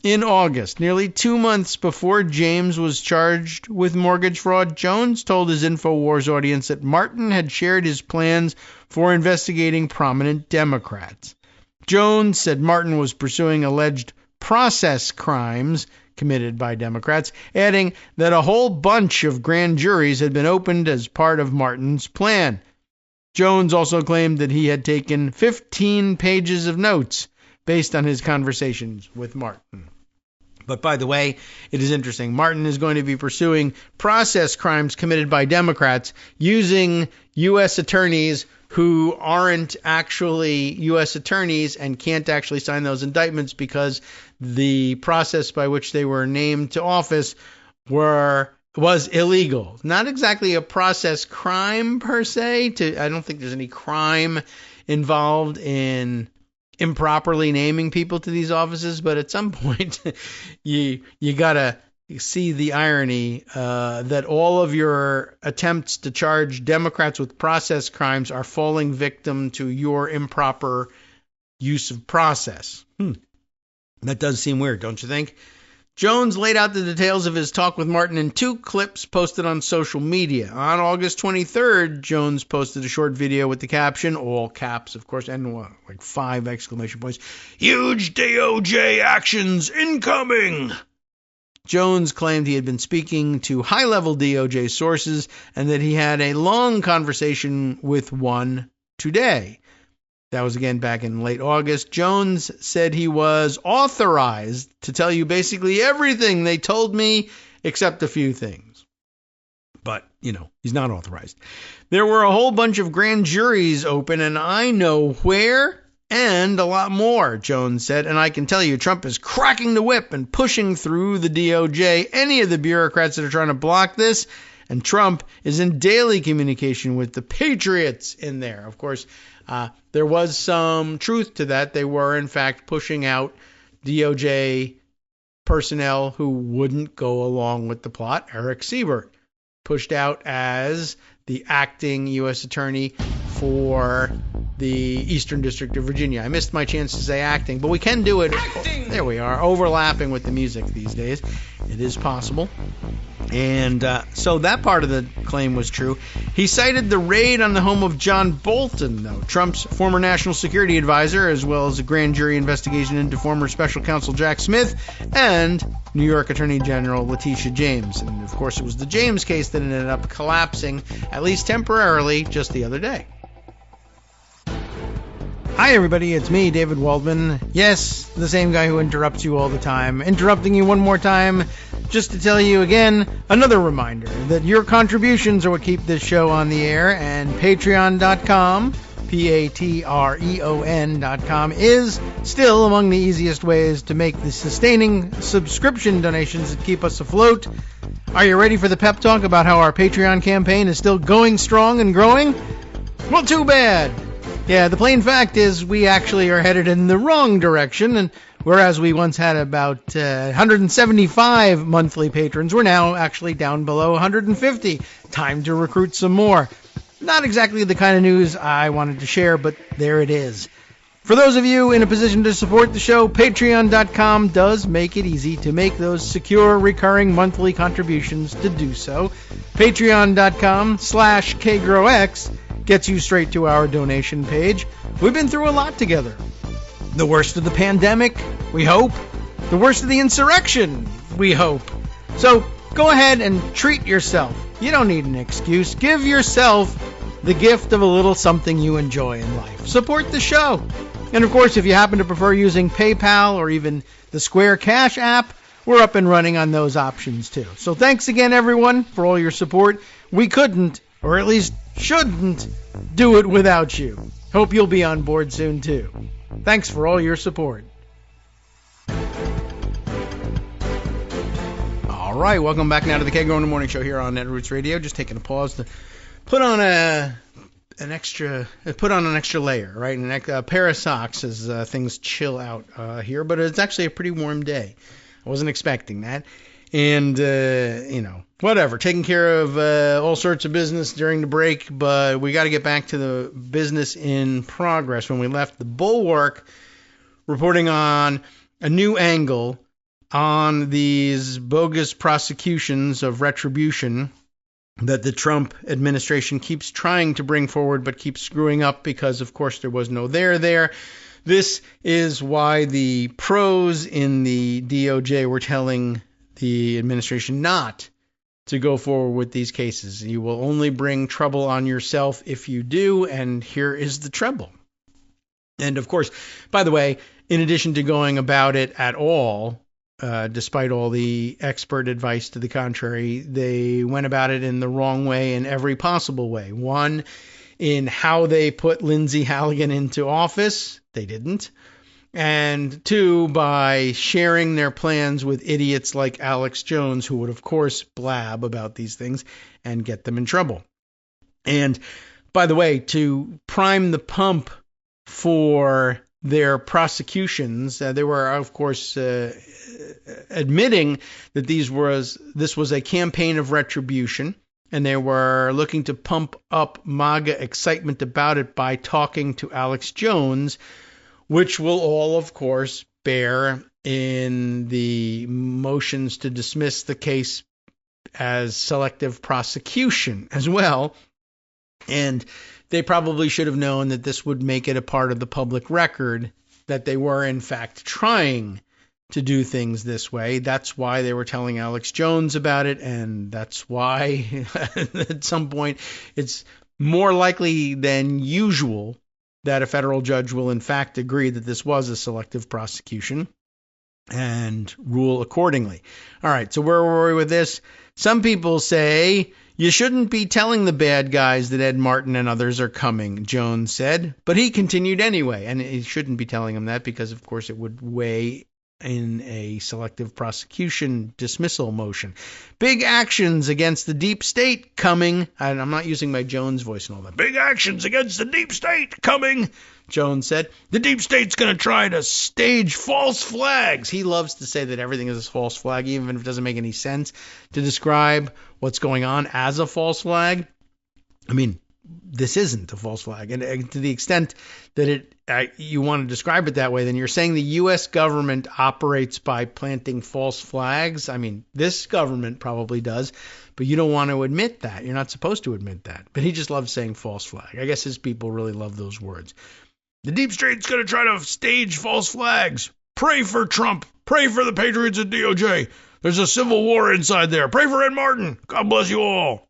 In August, nearly 2 months before James was charged with mortgage fraud, Jones told his InfoWars audience that Martin had shared his plans for investigating prominent Democrats. Jones said Martin was pursuing alleged process crimes committed by Democrats, adding that a whole bunch of grand juries had been opened as part of Martin's plan. Jones also claimed that he had taken 15 pages of notes based on his conversations with Martin. But by the way, it is interesting. Martin is going to be pursuing process crimes committed by Democrats using U.S. attorneys who aren't actually U.S. attorneys and can't actually sign those indictments because the process by which they were named to office was illegal. Not exactly a process crime per se. I don't think there's any crime involved in improperly naming people to these offices, but at some point you gotta see the irony that all of your attempts to charge Democrats with process crimes are falling victim to your improper use of process. That does seem weird, don't you think? Jones laid out the details of his talk with Martin in 2 clips posted on social media. On August 23rd, Jones posted a short video with the caption, all caps, of course, and like 5 exclamation points, "Huge DOJ actions incoming!" Jones claimed he had been speaking to high-level DOJ sources and that he had a long conversation with one today. That was again back in late August. Jones said he was authorized to tell you basically everything they told me except a few things. But, he's not authorized. There were a whole bunch of grand juries open, and I know where and a lot more, Jones said, and I can tell you Trump is cracking the whip and pushing through the DOJ, any of the bureaucrats that are trying to block this, and Trump is in daily communication with the patriots in there. Of course, there was some truth to that. They were, in fact, pushing out DOJ personnel who wouldn't go along with the plot. Eric Siebert pushed out as the acting U.S. attorney for the Eastern District of Virginia. I missed my chance to say acting, but we can do it. Acting! There we are, overlapping with the music these days. It is possible. And so that part of the claim was true. He cited the raid on the home of John Bolton, though, Trump's former national security advisor, as well as a grand jury investigation into former special counsel Jack Smith and New York Attorney General Letitia James. And, of course, it was the James case that ended up collapsing, at least temporarily, just the other day. Hi, everybody. It's me, David Waldman. Yes, the same guy who interrupts you all the time. Interrupting you one more time just to tell you again, another reminder that your contributions are what keep this show on the air, and Patreon.com, Patreon.com, is still among the easiest ways to make the sustaining subscription donations that keep us afloat. Are you ready for the pep talk about how our Patreon campaign is still going strong and growing? Well, too bad. Yeah, the plain fact is we actually are headed in the wrong direction, and whereas we once had about 175 monthly patrons, we're now actually down below 150. Time to recruit some more. Not exactly the kind of news I wanted to share, but there it is. For those of you in a position to support the show, Patreon.com does make it easy to make those secure, recurring monthly contributions to do so. Patreon.com/KagroX gets you straight to our donation page. We've been through a lot together. The worst of the pandemic, we hope. The worst of the insurrection, we hope. So go ahead and treat yourself. You don't need an excuse. Give yourself the gift of a little something you enjoy in life. Support the show. And of course, if you happen to prefer using PayPal or even the Square Cash app, we're up and running on those options too. So thanks again, everyone, for all your support. We couldn't, or at least shouldn't, do it without you. Hope you'll be on board soon too. Thanks for all your support. All right, welcome back now to the Kagro in the Morning Show here on Net Roots Radio. Just taking a pause to put on an extra layer, right? A pair of socks as things chill out here. But it's actually a pretty warm day. I wasn't expecting that. And, whatever, taking care of all sorts of business during the break, but we got to get back to the business in progress. When we left the Bulwark, reporting on a new angle on these bogus prosecutions of retribution that the Trump administration keeps trying to bring forward but keeps screwing up because, of course, there was no there. This is why the pros in the DOJ were telling the administration not to go forward with these cases. You will only bring trouble on yourself if you do, and here is the trouble. And of course, by the way, in addition to going about it at all, despite all the expert advice to the contrary, they went about it in the wrong way in every possible way. One, in how they put Lindsey Halligan into office. They didn't. And two, by sharing their plans with idiots like Alex Jones, who would, of course, blab about these things and get them in trouble. And, by the way, to prime the pump for their prosecutions, they were, of course, admitting that this was a campaign of retribution, and they were looking to pump up MAGA excitement about it by talking to Alex Jones, which will all, of course, bear in the motions to dismiss the case as selective prosecution as well. And they probably should have known that this would make it a part of the public record that they were, in fact, trying to do things this way. That's why they were telling Alex Jones about it, and that's why at some point it's more likely than usual that a federal judge will in fact agree that this was a selective prosecution. and rule accordingly. All right, so where were we with this? Some people say you shouldn't be telling the bad guys that Ed Martin and others are coming, Jones said, but he continued anyway, and he shouldn't be telling them that because, of course, it would weigh in a selective prosecution dismissal motion. Big actions against the deep state coming. And I'm not using my Jones voice and all that. Big actions against the deep state coming, Jones said. The deep state's going to try to stage false flags. He loves to say that everything is a false flag, even if it doesn't make any sense to describe what's going on as a false flag. I mean, this isn't a false flag. And to the extent that you want to describe it that way, then you're saying the U.S. government operates by planting false flags. I mean, this government probably does, but you don't want to admit that. You're not supposed to admit that. But he just loves saying false flag. I guess his people really love those words. The deep state's going to try to stage false flags. Pray for Trump. Pray for the patriots at DOJ. There's a civil war inside there. Pray for Ed Martin. God bless you all.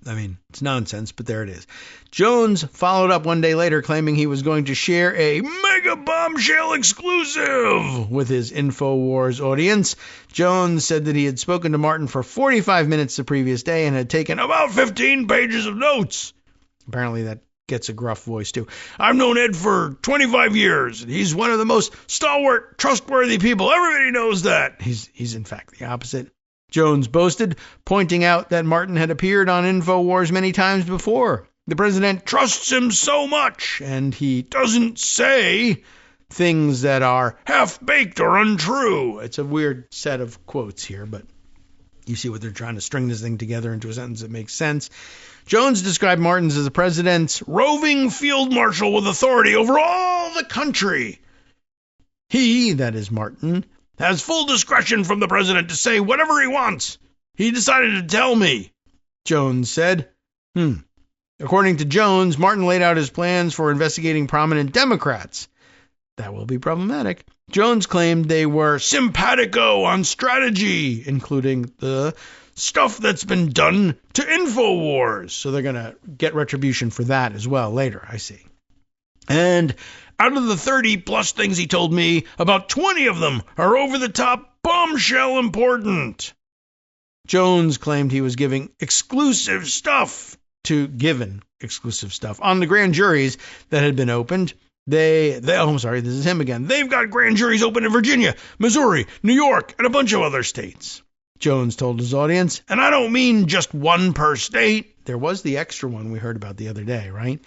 I mean, it's nonsense, but there it is. Jones followed up one day later claiming he was going to share a mega bombshell exclusive with his InfoWars audience. Jones said that he had spoken to Martin for 45 minutes the previous day and had taken about 15 pages of notes. Apparently that gets a gruff voice, too. I've known Ed for 25 years. He's one of the most stalwart, trustworthy people. Everybody knows that. He's in fact the opposite. Jones boasted, pointing out that Martin had appeared on InfoWars many times before. The president trusts him so much, and he doesn't say things that are half-baked or untrue. It's a weird set of quotes here, but you see what they're trying to string this thing together into a sentence that makes sense. Jones described Martin as the president's roving field marshal with authority over all the country. He, that is Martin, has full discretion from the president to say whatever he wants. He decided to tell me, Jones said. According to Jones, Martin laid out his plans for investigating prominent Democrats. That will be problematic. Jones claimed they were simpatico on strategy, including the stuff that's been done to InfoWars. So they're going to get retribution for that as well later, I see. And out of the 30-plus things he told me, about 20 of them are over-the-top bombshell important. Jones claimed he was giving exclusive stuff on the grand juries that had been opened. I'm sorry, this is him again. They've got grand juries open in Virginia, Missouri, New York, and a bunch of other states. Jones told his audience, and I don't mean just one per state. There was the extra one we heard about the other day, right?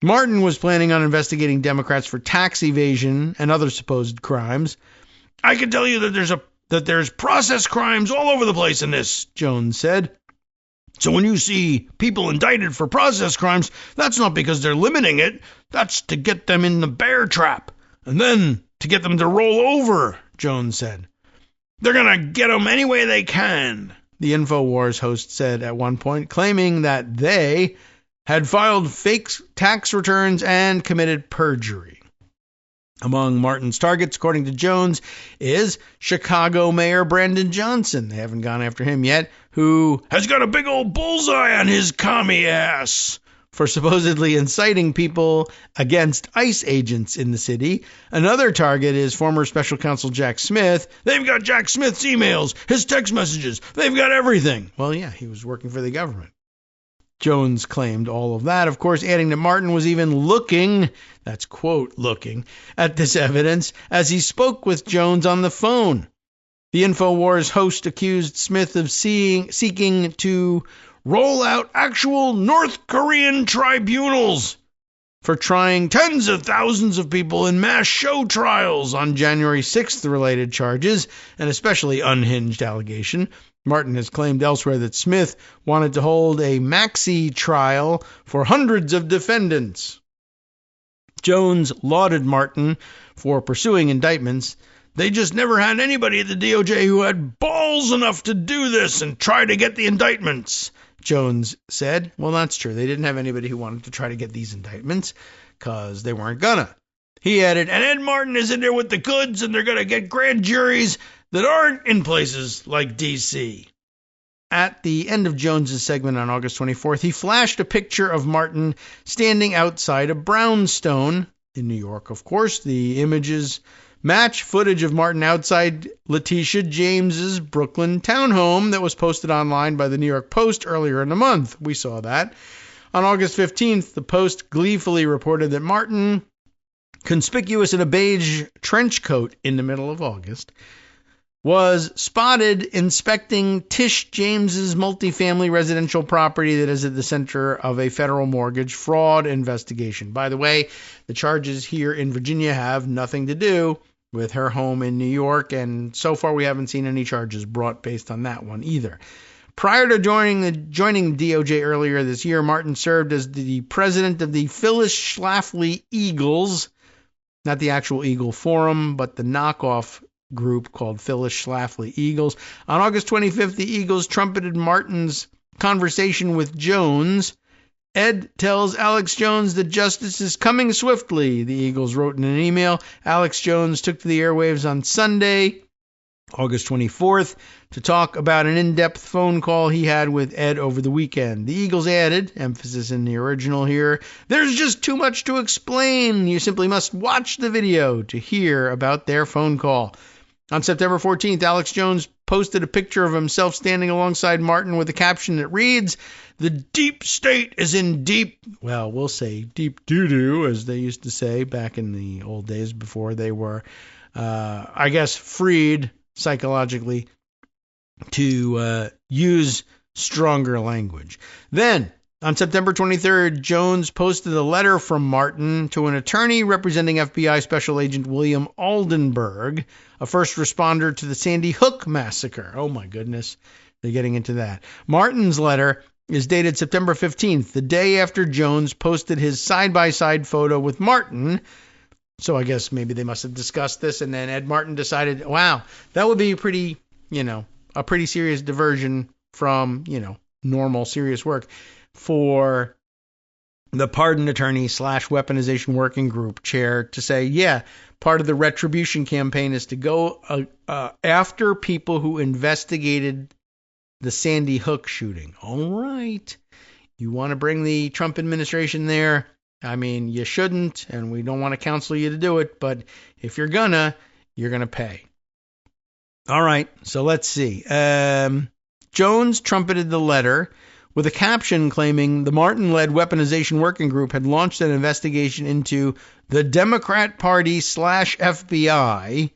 Martin was planning on investigating Democrats for tax evasion and other supposed crimes. I can tell you that there's process crimes all over the place in this, Jones said. So when you see people indicted for process crimes, that's not because they're limiting it. That's to get them in the bear trap. And then to get them to roll over, Jones said. They're going to get them any way they can, the InfoWars host said at one point, claiming that they had filed fake tax returns and committed perjury. Among Martin's targets, according to Jones, is Chicago Mayor Brandon Johnson. They haven't gone after him yet, who has got a big old bullseye on his commie ass for supposedly inciting people against ICE agents in the city. Another target is former special counsel Jack Smith. They've got Jack Smith's emails, his text messages. They've got everything. Well, yeah, he was working for the government. Jones claimed all of that, of course, adding that Martin was even looking, that's quote, looking, at this evidence as he spoke with Jones on the phone. The InfoWars host accused Smith of seeking to roll out actual North Korean tribunals for trying tens of thousands of people in mass show trials on January 6th related charges, an especially unhinged allegation. Martin has claimed elsewhere that Smith wanted to hold a maxi trial for hundreds of defendants. Jones lauded Martin for pursuing indictments. They just never had anybody at the DOJ who had balls enough to do this and try to get the indictments, Jones said. Well, that's true. They didn't have anybody who wanted to try to get these indictments because they weren't gonna. He added, and Ed Martin is in there with the goods, and they're going to get grand juries that aren't in places like D.C. At the end of Jones's segment on August 24th, he flashed a picture of Martin standing outside a brownstone in New York, of course. The images match footage of Martin outside Letitia James's Brooklyn townhome that was posted online by the New York Post earlier in the month. We saw that. On August 15th, the Post gleefully reported that Martin, conspicuous in a beige trench coat in the middle of August, was spotted inspecting Tish James's multifamily residential property that is at the center of a federal mortgage fraud investigation. By the way, the charges here in Virginia have nothing to do with her home in New York, and so far we haven't seen any charges brought based on that one either. Prior to joining DOJ earlier this year, Martin served as the president of the Phyllis Schlafly Eagles, not the actual Eagle Forum, but the knockoff group called Phyllis Schlafly Eagles. On August 25th, the Eagles trumpeted Martin's conversation with Jones. Ed tells Alex Jones that justice is coming swiftly, the Eagles wrote in an email. Alex Jones took to the airwaves on Sunday, August 24th, to talk about an in-depth phone call he had with Ed over the weekend. The Eagles added, emphasis in the original here, "There's just too much to explain. You simply must watch the video to hear about their phone call." On September 14th, Alex Jones posted a picture of himself standing alongside Martin with a caption that reads, "The deep state is in deep," well, we'll say deep doo-doo, as they used to say back in the old days before they were, I guess, freed psychologically to use stronger language. Then, on September 23rd, Jones posted a letter from Martin to an attorney representing FBI Special Agent William Oldenburg, a first responder to the Sandy Hook massacre. Oh my goodness, they're getting into that. Martin's letter is dated September 15th, the day after Jones posted his side-by-side photo with Martin. So I guess maybe they must have discussed this, and then Ed Martin decided, wow, that would be a pretty serious diversion from, normal serious work for the pardon attorney / weaponization working group chair to say, yeah, part of the retribution campaign is to go after people who investigated the Sandy Hook shooting. All right. You want to bring the Trump administration there? I mean, you shouldn't, and we don't want to counsel you to do it, but if you're gonna pay. All right, so let's see. Jones trumpeted the letter with a caption claiming the Martin-led weaponization working group had launched an investigation into the Democrat Party / FBI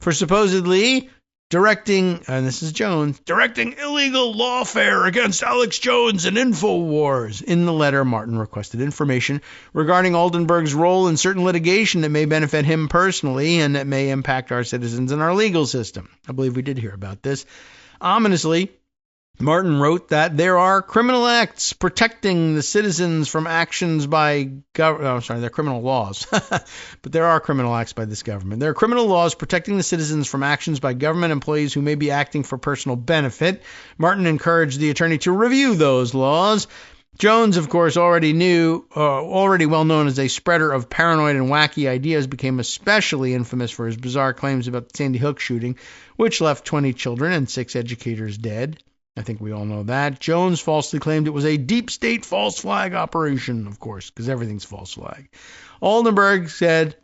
for supposedly directing, and this is Jones, directing illegal lawfare against Alex Jones and InfoWars. In the letter, Martin requested information regarding Oldenburg's role in certain litigation that may benefit him personally and that may impact our citizens and our legal system. I believe we did hear about this. Ominously, Martin wrote that there are criminal acts protecting the citizens from actions by they're criminal laws. But there are criminal acts by this government. There are criminal laws protecting the citizens from actions by government employees who may be acting for personal benefit. Martin encouraged the attorney to review those laws. Jones, of course, already well known as a spreader of paranoid and wacky ideas, became especially infamous for his bizarre claims about the Sandy Hook shooting, which left 20 children and 6 educators dead. I think we all know that. Jones falsely claimed it was a deep state false flag operation, of course, because everything's false flag. Oldenburg and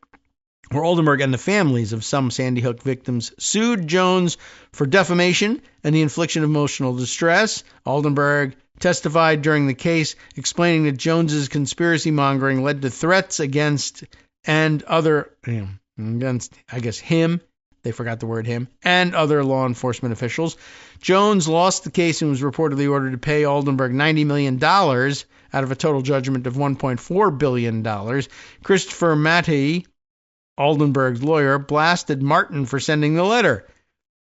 the families of some Sandy Hook victims sued Jones for defamation and the infliction of emotional distress. Oldenburg testified during the case, explaining that Jones's conspiracy mongering led to threats against him. They forgot the word him, and other law enforcement officials. Jones lost the case and was reportedly ordered to pay Oldenburg $90 million out of a total judgment of $1.4 billion. Christopher Mattei, Oldenburg's lawyer, blasted Martin for sending the letter.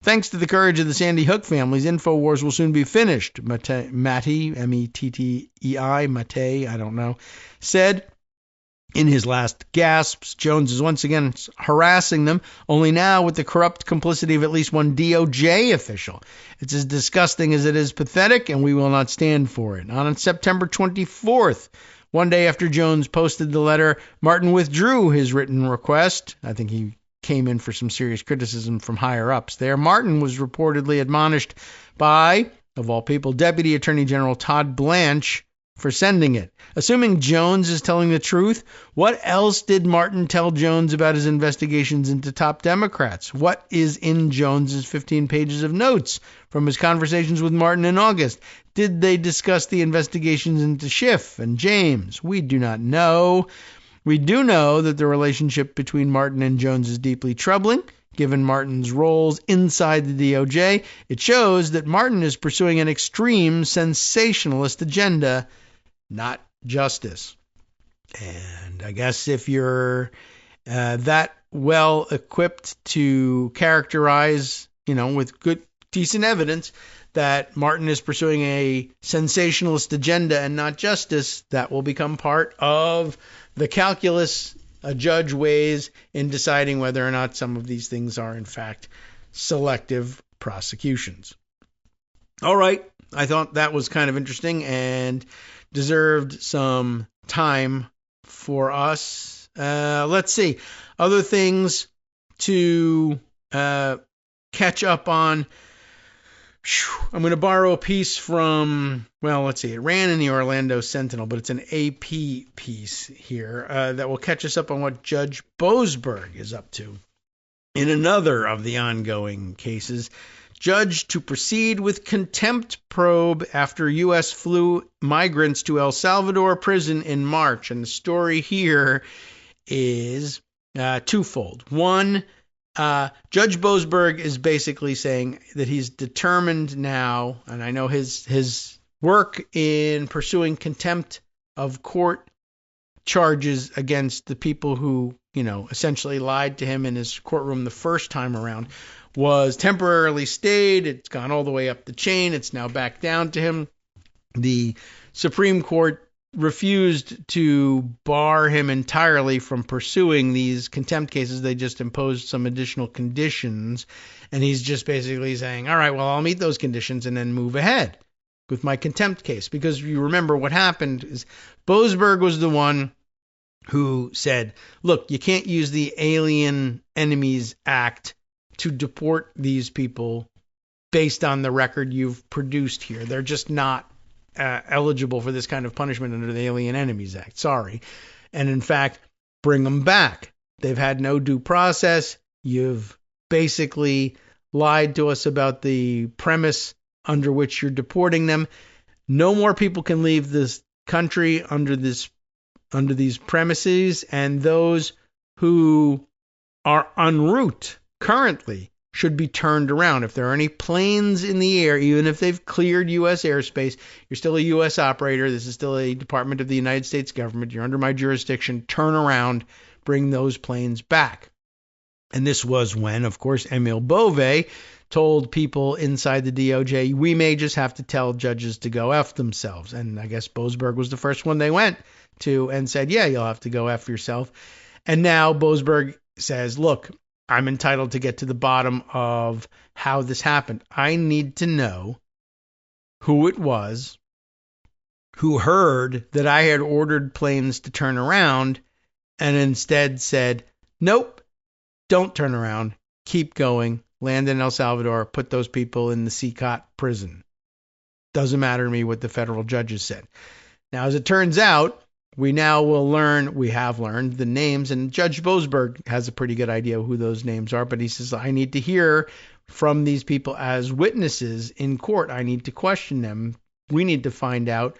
Thanks to the courage of the Sandy Hook families, InfoWars will soon be finished, Mattei, M-E-T-T-E-I, Mattei, I don't know, said. In his last gasps, Jones is once again harassing them, only now with the corrupt complicity of at least one DOJ official. It's as disgusting as it is pathetic, and we will not stand for it. On September 24th, one day after Jones posted the letter, Martin withdrew his written request. I think he came in for some serious criticism from higher-ups there. Martin was reportedly admonished by, of all people, Deputy Attorney General Todd Blanche for sending it. Assuming Jones is telling the truth, what else did Martin tell Jones about his investigations into top Democrats? What is in Jones's 15 pages of notes from his conversations with Martin in August? Did they discuss the investigations into Schiff and James? We do not know. We do know that the relationship between Martin and Jones is deeply troubling. Given Martin's roles inside the DOJ, it shows that Martin is pursuing an extreme sensationalist agenda, not justice. And I guess if you're that well equipped to characterize, with good, decent evidence that Martin is pursuing a sensationalist agenda and not justice, that will become part of the calculus a judge weighs in deciding whether or not some of these things are, in fact, selective prosecutions. All right. I thought that was kind of interesting and deserved some time for us. Let's see. Other things to catch up on. I'm going to borrow a piece from, let's see, it ran in the Orlando Sentinel, but it's an AP piece here that will catch us up on what Judge Boasberg is up to. In another of the ongoing cases, judge to proceed with contempt probe after U.S. flew migrants to El Salvador prison in March. And the story here is twofold. One, Judge Boasberg is basically saying that he's determined now, and I know his work in pursuing contempt of court charges against the people who, essentially lied to him in his courtroom the first time around was temporarily stayed. It's gone all the way up the chain. It's now back down to him. The Supreme Court refused to bar him entirely from pursuing these contempt cases. They just imposed some additional conditions, and he's just basically saying, all right, well, I'll meet those conditions and then move ahead with my contempt case. Because you remember what happened is Boasberg was the one who said, look, you can't use the Alien Enemies Act to deport these people based on the record you've produced here. They're just not eligible for this kind of punishment under the Alien Enemies Act. Sorry. And in fact, bring them back. They've had no due process. You've basically lied to us about the premise under which you're deporting them. No more people can leave this country under these premises, and those who are en route currently should be turned around. If there are any planes in the air, even if they've cleared U.S. airspace, you're still a U.S. operator. This is still a department of the United States government. You're under my jurisdiction. Turn around, bring those planes back. And this was when, of course, Emil Bove told people inside the DOJ, we may just have to tell judges to go F themselves. And I guess Boasberg was the first one they went to and said, yeah, you'll have to go F yourself. And now Boasberg says, look, I'm entitled to get to the bottom of how this happened. I need to know who it was who heard that I had ordered planes to turn around and instead said, nope, don't turn around, keep going, land in El Salvador, put those people in the CICOT prison. Doesn't matter to me what the federal judges said. Now, as it turns out, we have learned the names, and Judge Boasberg has a pretty good idea of who those names are, but he says, I need to hear from these people as witnesses in court. I need to question them. We need to find out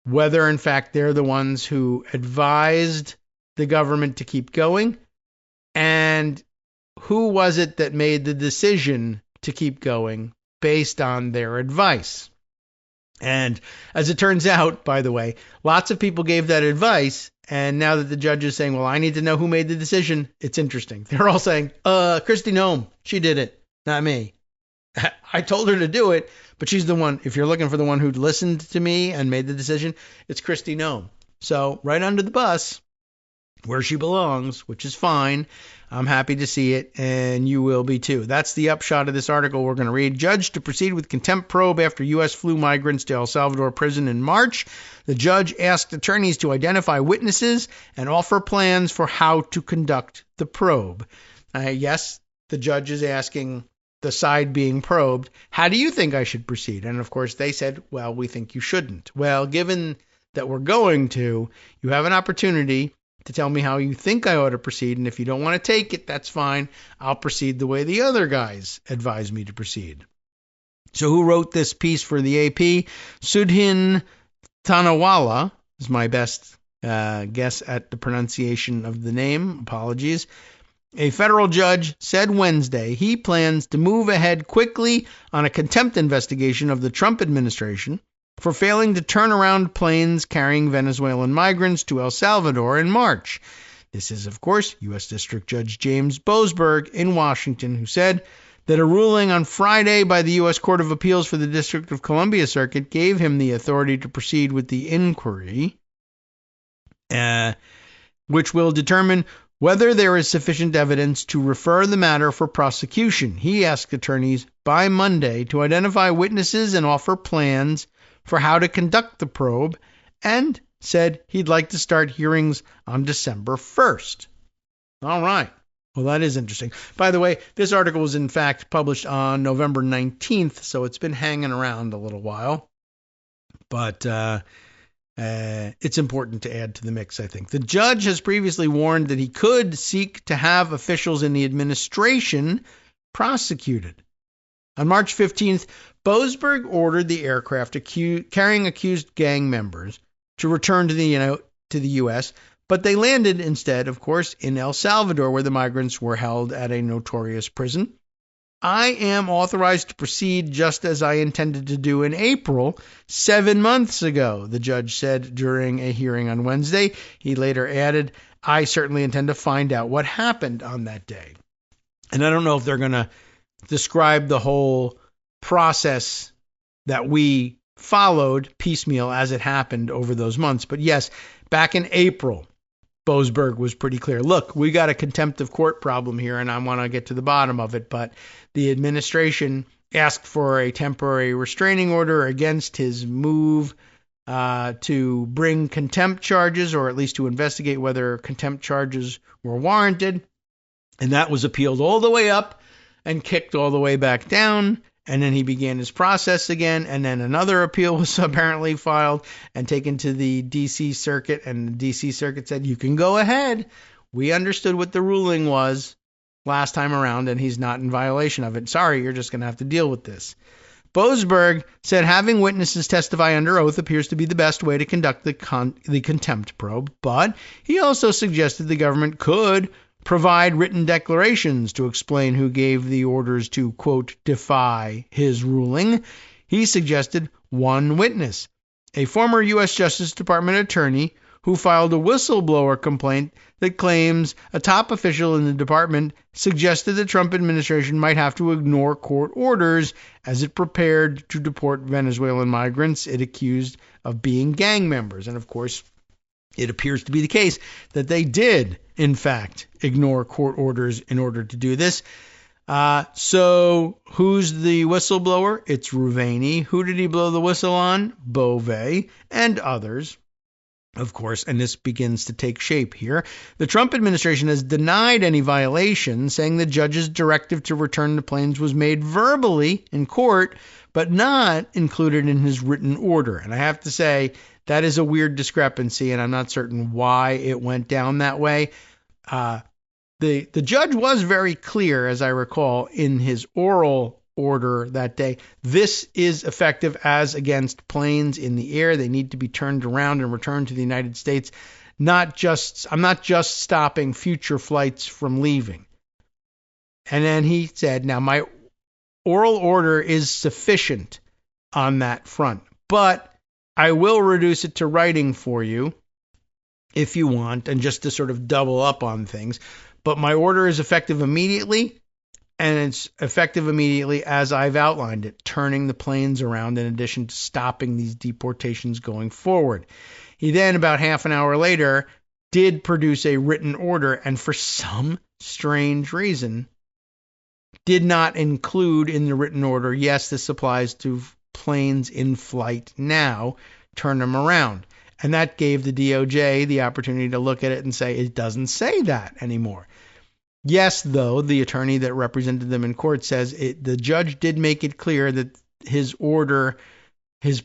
whether, in fact, they're the ones who advised the government to keep going, and who was it that made the decision to keep going based on their advice. And as it turns out, by the way, lots of people gave that advice. And now that the judge is saying, well, I need to know who made the decision, it's interesting. They're all saying, Kristi Noem, she did it, not me. I told her to do it, but she's the one. If you're looking for the one who listened to me and made the decision, it's Kristi Noem. So right under the bus, where she belongs, which is fine. I'm happy to see it, and you will be too. That's the upshot of this article we're going to read. Judge to proceed with contempt probe after U.S. flew migrants to El Salvador prison in March. The judge asked attorneys to identify witnesses and offer plans for how to conduct the probe. Yes, the judge is asking the side being probed, how do you think I should proceed? And of course they said, well, we think you shouldn't. Well, given that we're going to, you have an opportunity to tell me how you think I ought to proceed. And if you don't want to take it, that's fine. I'll proceed the way the other guys advise me to proceed. So who wrote this piece for the AP? Sudhin Tanawala is my best guess at the pronunciation of the name. Apologies. A federal judge said Wednesday he plans to move ahead quickly on a contempt investigation of the Trump administration for failing to turn around planes carrying Venezuelan migrants to El Salvador in March. This is, of course, U.S. District Judge James Boasberg in Washington, who said that a ruling on Friday by the U.S. Court of Appeals for the District of Columbia Circuit gave him the authority to proceed with the inquiry, which will determine whether there is sufficient evidence to refer the matter for prosecution. He asked attorneys by Monday to identify witnesses and offer plans for how to conduct the probe, and said he'd like to start hearings on December 1st. All right. Well, that is interesting. By the way, this article was in fact published on November 19th, so it's been hanging around a little while. But it's important to add to the mix, I think. The judge has previously warned that he could seek to have officials in the administration prosecuted. On March 15th, Boasberg ordered the aircraft carrying accused gang members to return to the U.S., but they landed instead, of course, in El Salvador, where the migrants were held at a notorious prison. I am authorized to proceed just as I intended to do in April, 7 months ago, the judge said during a hearing on Wednesday. He later added, I certainly intend to find out what happened on that day. And I don't know if they're going to describe the whole process that we followed piecemeal as it happened over those months. But yes, back in April, Boasberg was pretty clear. Look, we got a contempt of court problem here, and I want to get to the bottom of it. But the administration asked for a temporary restraining order against his move to bring contempt charges, or at least to investigate whether contempt charges were warranted. And that was appealed all the way up and kicked all the way back down. And then he began his process again, and then another appeal was apparently filed and taken to the D.C. Circuit, and the D.C. Circuit said, you can go ahead. We understood what the ruling was last time around, and he's not in violation of it. Sorry, you're just going to have to deal with this. Boasberg said having witnesses testify under oath appears to be the best way to conduct the contempt probe, but he also suggested the government could provide written declarations to explain who gave the orders to, quote, defy his ruling. He suggested one witness, a former U.S. Justice Department attorney who filed a whistleblower complaint that claims a top official in the department suggested the Trump administration might have to ignore court orders as it prepared to deport Venezuelan migrants it accused of being gang members. And of course, it appears to be the case that they did, in fact, ignore court orders in order to do this. So who's the whistleblower? It's Ruvani. Who did he blow the whistle on? Bove and others, of course, and this begins to take shape here. The Trump administration has denied any violation, saying the judge's directive to return the planes was made verbally in court, but not included in his written order. And I have to say, that is a weird discrepancy, and I'm not certain why it went down that way. The judge was very clear, as I recall, in his oral order that day. This is effective as against planes in the air. They need to be turned around and returned to the United States. I'm not just stopping future flights from leaving. And then he said, now my oral order is sufficient on that front, but I will reduce it to writing for you if you want, and just to sort of double up on things. But my order is effective immediately, and it's effective immediately as I've outlined it, turning the planes around in addition to stopping these deportations going forward. He then, about half an hour later, did produce a written order, and for some strange reason, did not include in the written order, yes, this applies to planes in flight now, turn them around. And that gave the DOJ the opportunity to look at it and say, it doesn't say that anymore. Yes, though, the attorney that represented them in court says the judge did make it clear that his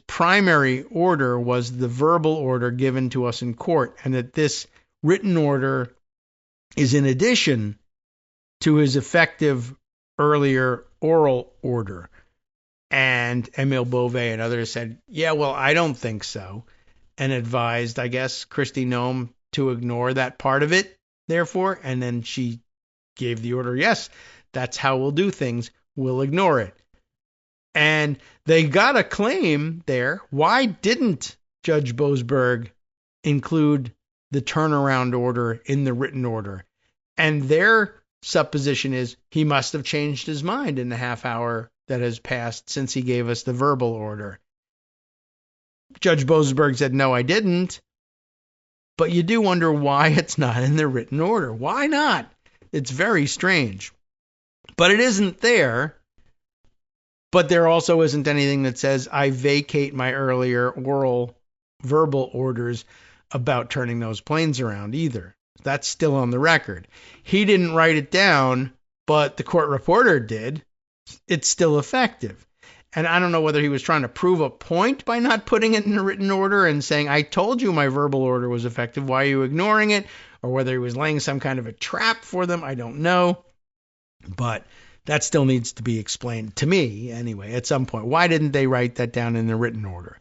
primary order was the verbal order given to us in court, and that this written order is in addition to his effective earlier oral order. And Emil Bove and others said, yeah, well, I don't think so, and advised, I guess, Kristi Noem to ignore that part of it, therefore, and then she gave the order, yes, that's how we'll do things, we'll ignore it. And they got a claim there. Why didn't Judge Boasberg include the turnaround order in the written order? And their supposition is he must have changed his mind in the half hour that has passed since he gave us the verbal order. Judge Boasberg said, no, I didn't. But you do wonder why it's not in the written order. Why not? It's very strange. But it isn't there. But there also isn't anything that says I vacate my earlier verbal orders about turning those planes around either. That's still on the record. He didn't write it down, but the court reporter did. It's still effective. And I don't know whether he was trying to prove a point by not putting it in a written order and saying, I told you my verbal order was effective. Why are you ignoring it? Or whether he was laying some kind of a trap for them. I don't know. But that still needs to be explained to me anyway at some point. Why didn't they write that down in the written order?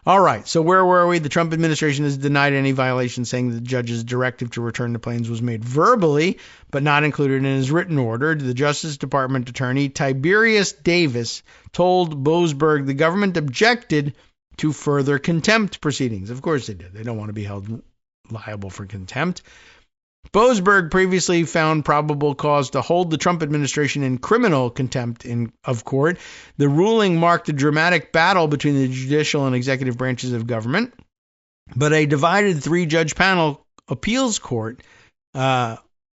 All right, so where were we? The Trump administration has denied any violation, saying the judge's directive to return the planes was made verbally, but not included in his written order. The Justice Department attorney, Tiberius Davis, told Boasberg the government objected to further contempt proceedings. Of course they did. They don't want to be held liable for contempt. Boasberg previously found probable cause to hold the Trump administration in criminal contempt of court. The ruling marked a dramatic battle between the judicial and executive branches of government, but a divided three-judge panel appeals court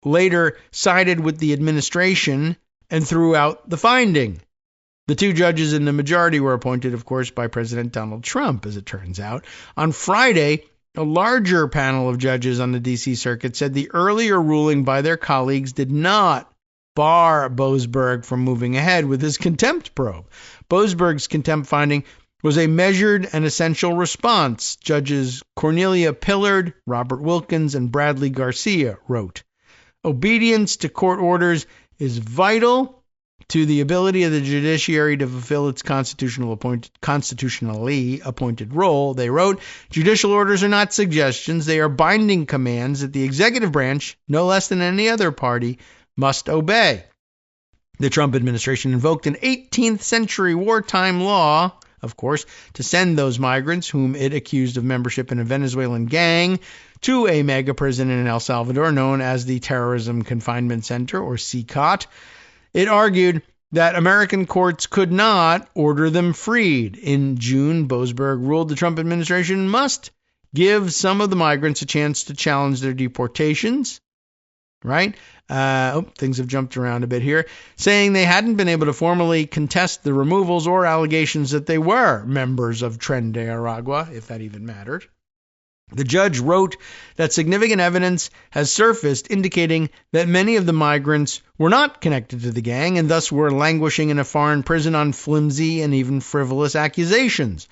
later sided with the administration and threw out the finding. The two judges in the majority were appointed, of course, by President Donald Trump, as it turns out. On Friday, a larger panel of judges on the D.C. Circuit said the earlier ruling by their colleagues did not bar Boasberg from moving ahead with his contempt probe. Boasberg's contempt finding was a measured and essential response, Judges Cornelia Pillard, Robert Wilkins, and Bradley Garcia wrote. Obedience to court orders is vital to the ability of the judiciary to fulfill its constitutionally appointed role. They wrote, judicial orders are not suggestions. They are binding commands that the executive branch, no less than any other party, must obey. The Trump administration invoked an 18th century wartime law, of course, to send those migrants whom it accused of membership in a Venezuelan gang to a mega prison in El Salvador known as the Terrorism Confinement Center, or CCOT. It argued that American courts could not order them freed. In June, Boasberg ruled the Trump administration must give some of the migrants a chance to challenge their deportations, right? Things have jumped around a bit here, saying they hadn't been able to formally contest the removals or allegations that they were members of Tren de Aragua, if that even mattered. The judge wrote that significant evidence has surfaced indicating that many of the migrants were not connected to the gang and thus were languishing in a foreign prison on flimsy and even frivolous accusations.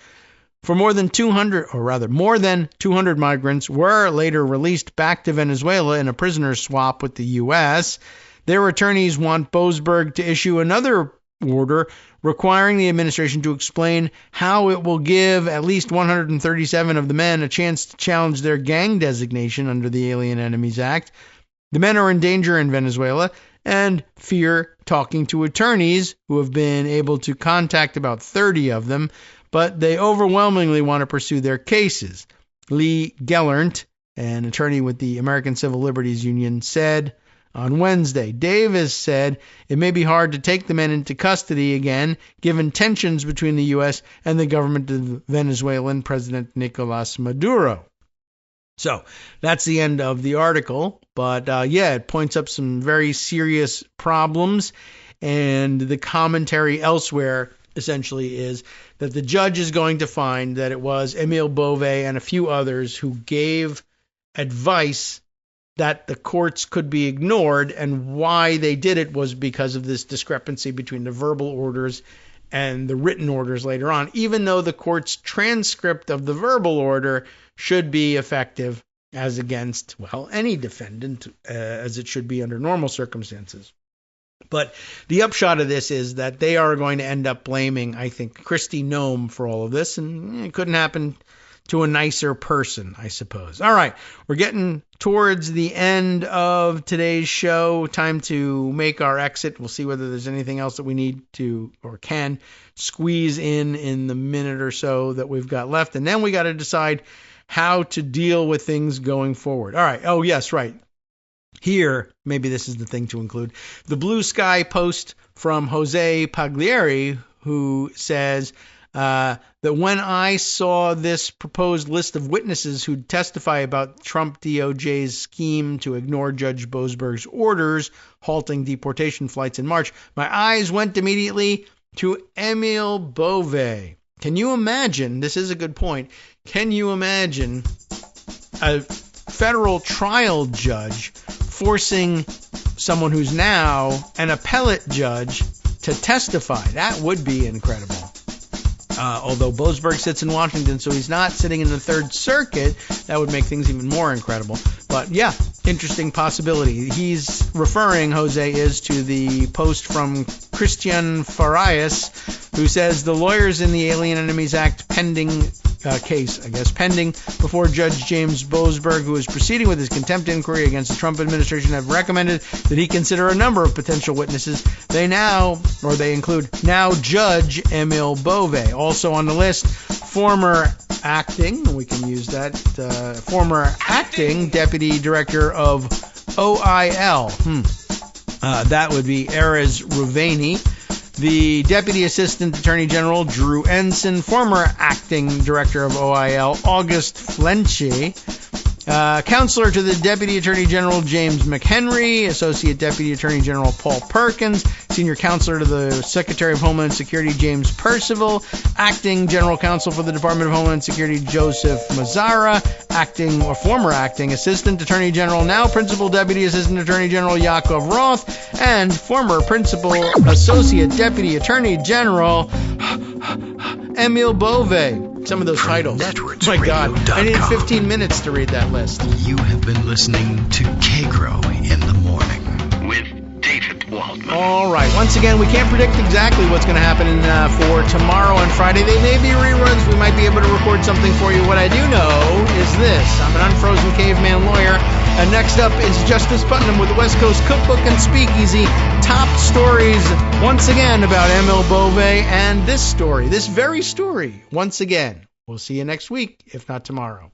For more than 200 migrants were later released back to Venezuela in a prisoner swap with the U.S. Their attorneys want Boasberg to issue another order requiring the administration to explain how it will give at least 137 of the men a chance to challenge their gang designation under the Alien Enemies Act. The men are in danger in Venezuela and fear talking to attorneys who have been able to contact about 30 of them, but they overwhelmingly want to pursue their cases. Lee Gellert, an attorney with the American Civil Liberties Union, said on Wednesday, Davis said it may be hard to take the men into custody again, given tensions between the U.S. and the government of Venezuelan President Nicolas Maduro. So that's the end of the article. But it points up some very serious problems. And the commentary elsewhere essentially is that the judge is going to find that it was Emil Bove and a few others who gave advice that the courts could be ignored, and why they did it was because of this discrepancy between the verbal orders and the written orders later on, even though the court's transcript of the verbal order should be effective as against, well, any defendant, as it should be under normal circumstances. But the upshot of this is that they are going to end up blaming, I think, Kristi Noem for all of this, and it couldn't happen to a nicer person, I suppose. All right, we're getting towards the end of today's show. Time to make our exit. We'll see whether there's anything else that we need to or can squeeze in the minute or so that we've got left. And then we got to decide how to deal with things going forward. All right. Oh, yes, right. Here, maybe this is the thing to include. The Blue Sky post from Jose Pagliari, who says that when I saw this proposed list of witnesses who'd testify about Trump DOJ's scheme to ignore Judge Boasberg's orders halting deportation flights in March, my eyes went immediately to Emil Bove. Can you imagine? This is a good point. Can you imagine a federal trial judge forcing someone who's now an appellate judge to testify? That would be incredible. Although Boasberg sits in Washington, so he's not sitting in the Third Circuit, that would make things even more incredible. But yeah, interesting possibility. He's referring, Jose is, to the post from Christian Farias, who says the lawyers in the Alien Enemies Act pending before Judge James Boasberg, who is proceeding with his contempt inquiry against the Trump administration, have recommended that he consider a number of potential witnesses. They include Judge Emil Bove. Also on the list, former acting Deputy Director of OIL. That would be Erez Ruvani. The Deputy Assistant Attorney General, Drew Ensign, former Acting Director of OIL, August Flenche, Counselor to the Deputy Attorney General, James McHenry, Associate Deputy Attorney General, Paul Perkins, Senior Counselor to the Secretary of Homeland Security, James Percival, Acting General Counsel for the Department of Homeland Security, Joseph Mazzara, former Acting Assistant Attorney General, now Principal Deputy Assistant Attorney General, Yakov Roth, and former Principal Associate Deputy Attorney General, Emil Bove. Some of those titles. My God, I needed 15 minutes to read that list.
You have been listening to Kagro in the Morning with David Waldman.
All right. Once again, we can't predict exactly what's going to happen for tomorrow and Friday. They may be reruns. We might be able to record something for you. What I do know is this. I'm an unfrozen caveman lawyer. And next up is Justice Putnam with the West Coast Cookbook and Speakeasy. Top stories once again about Emil Bove and this very story once again. We'll see you next week, if not tomorrow.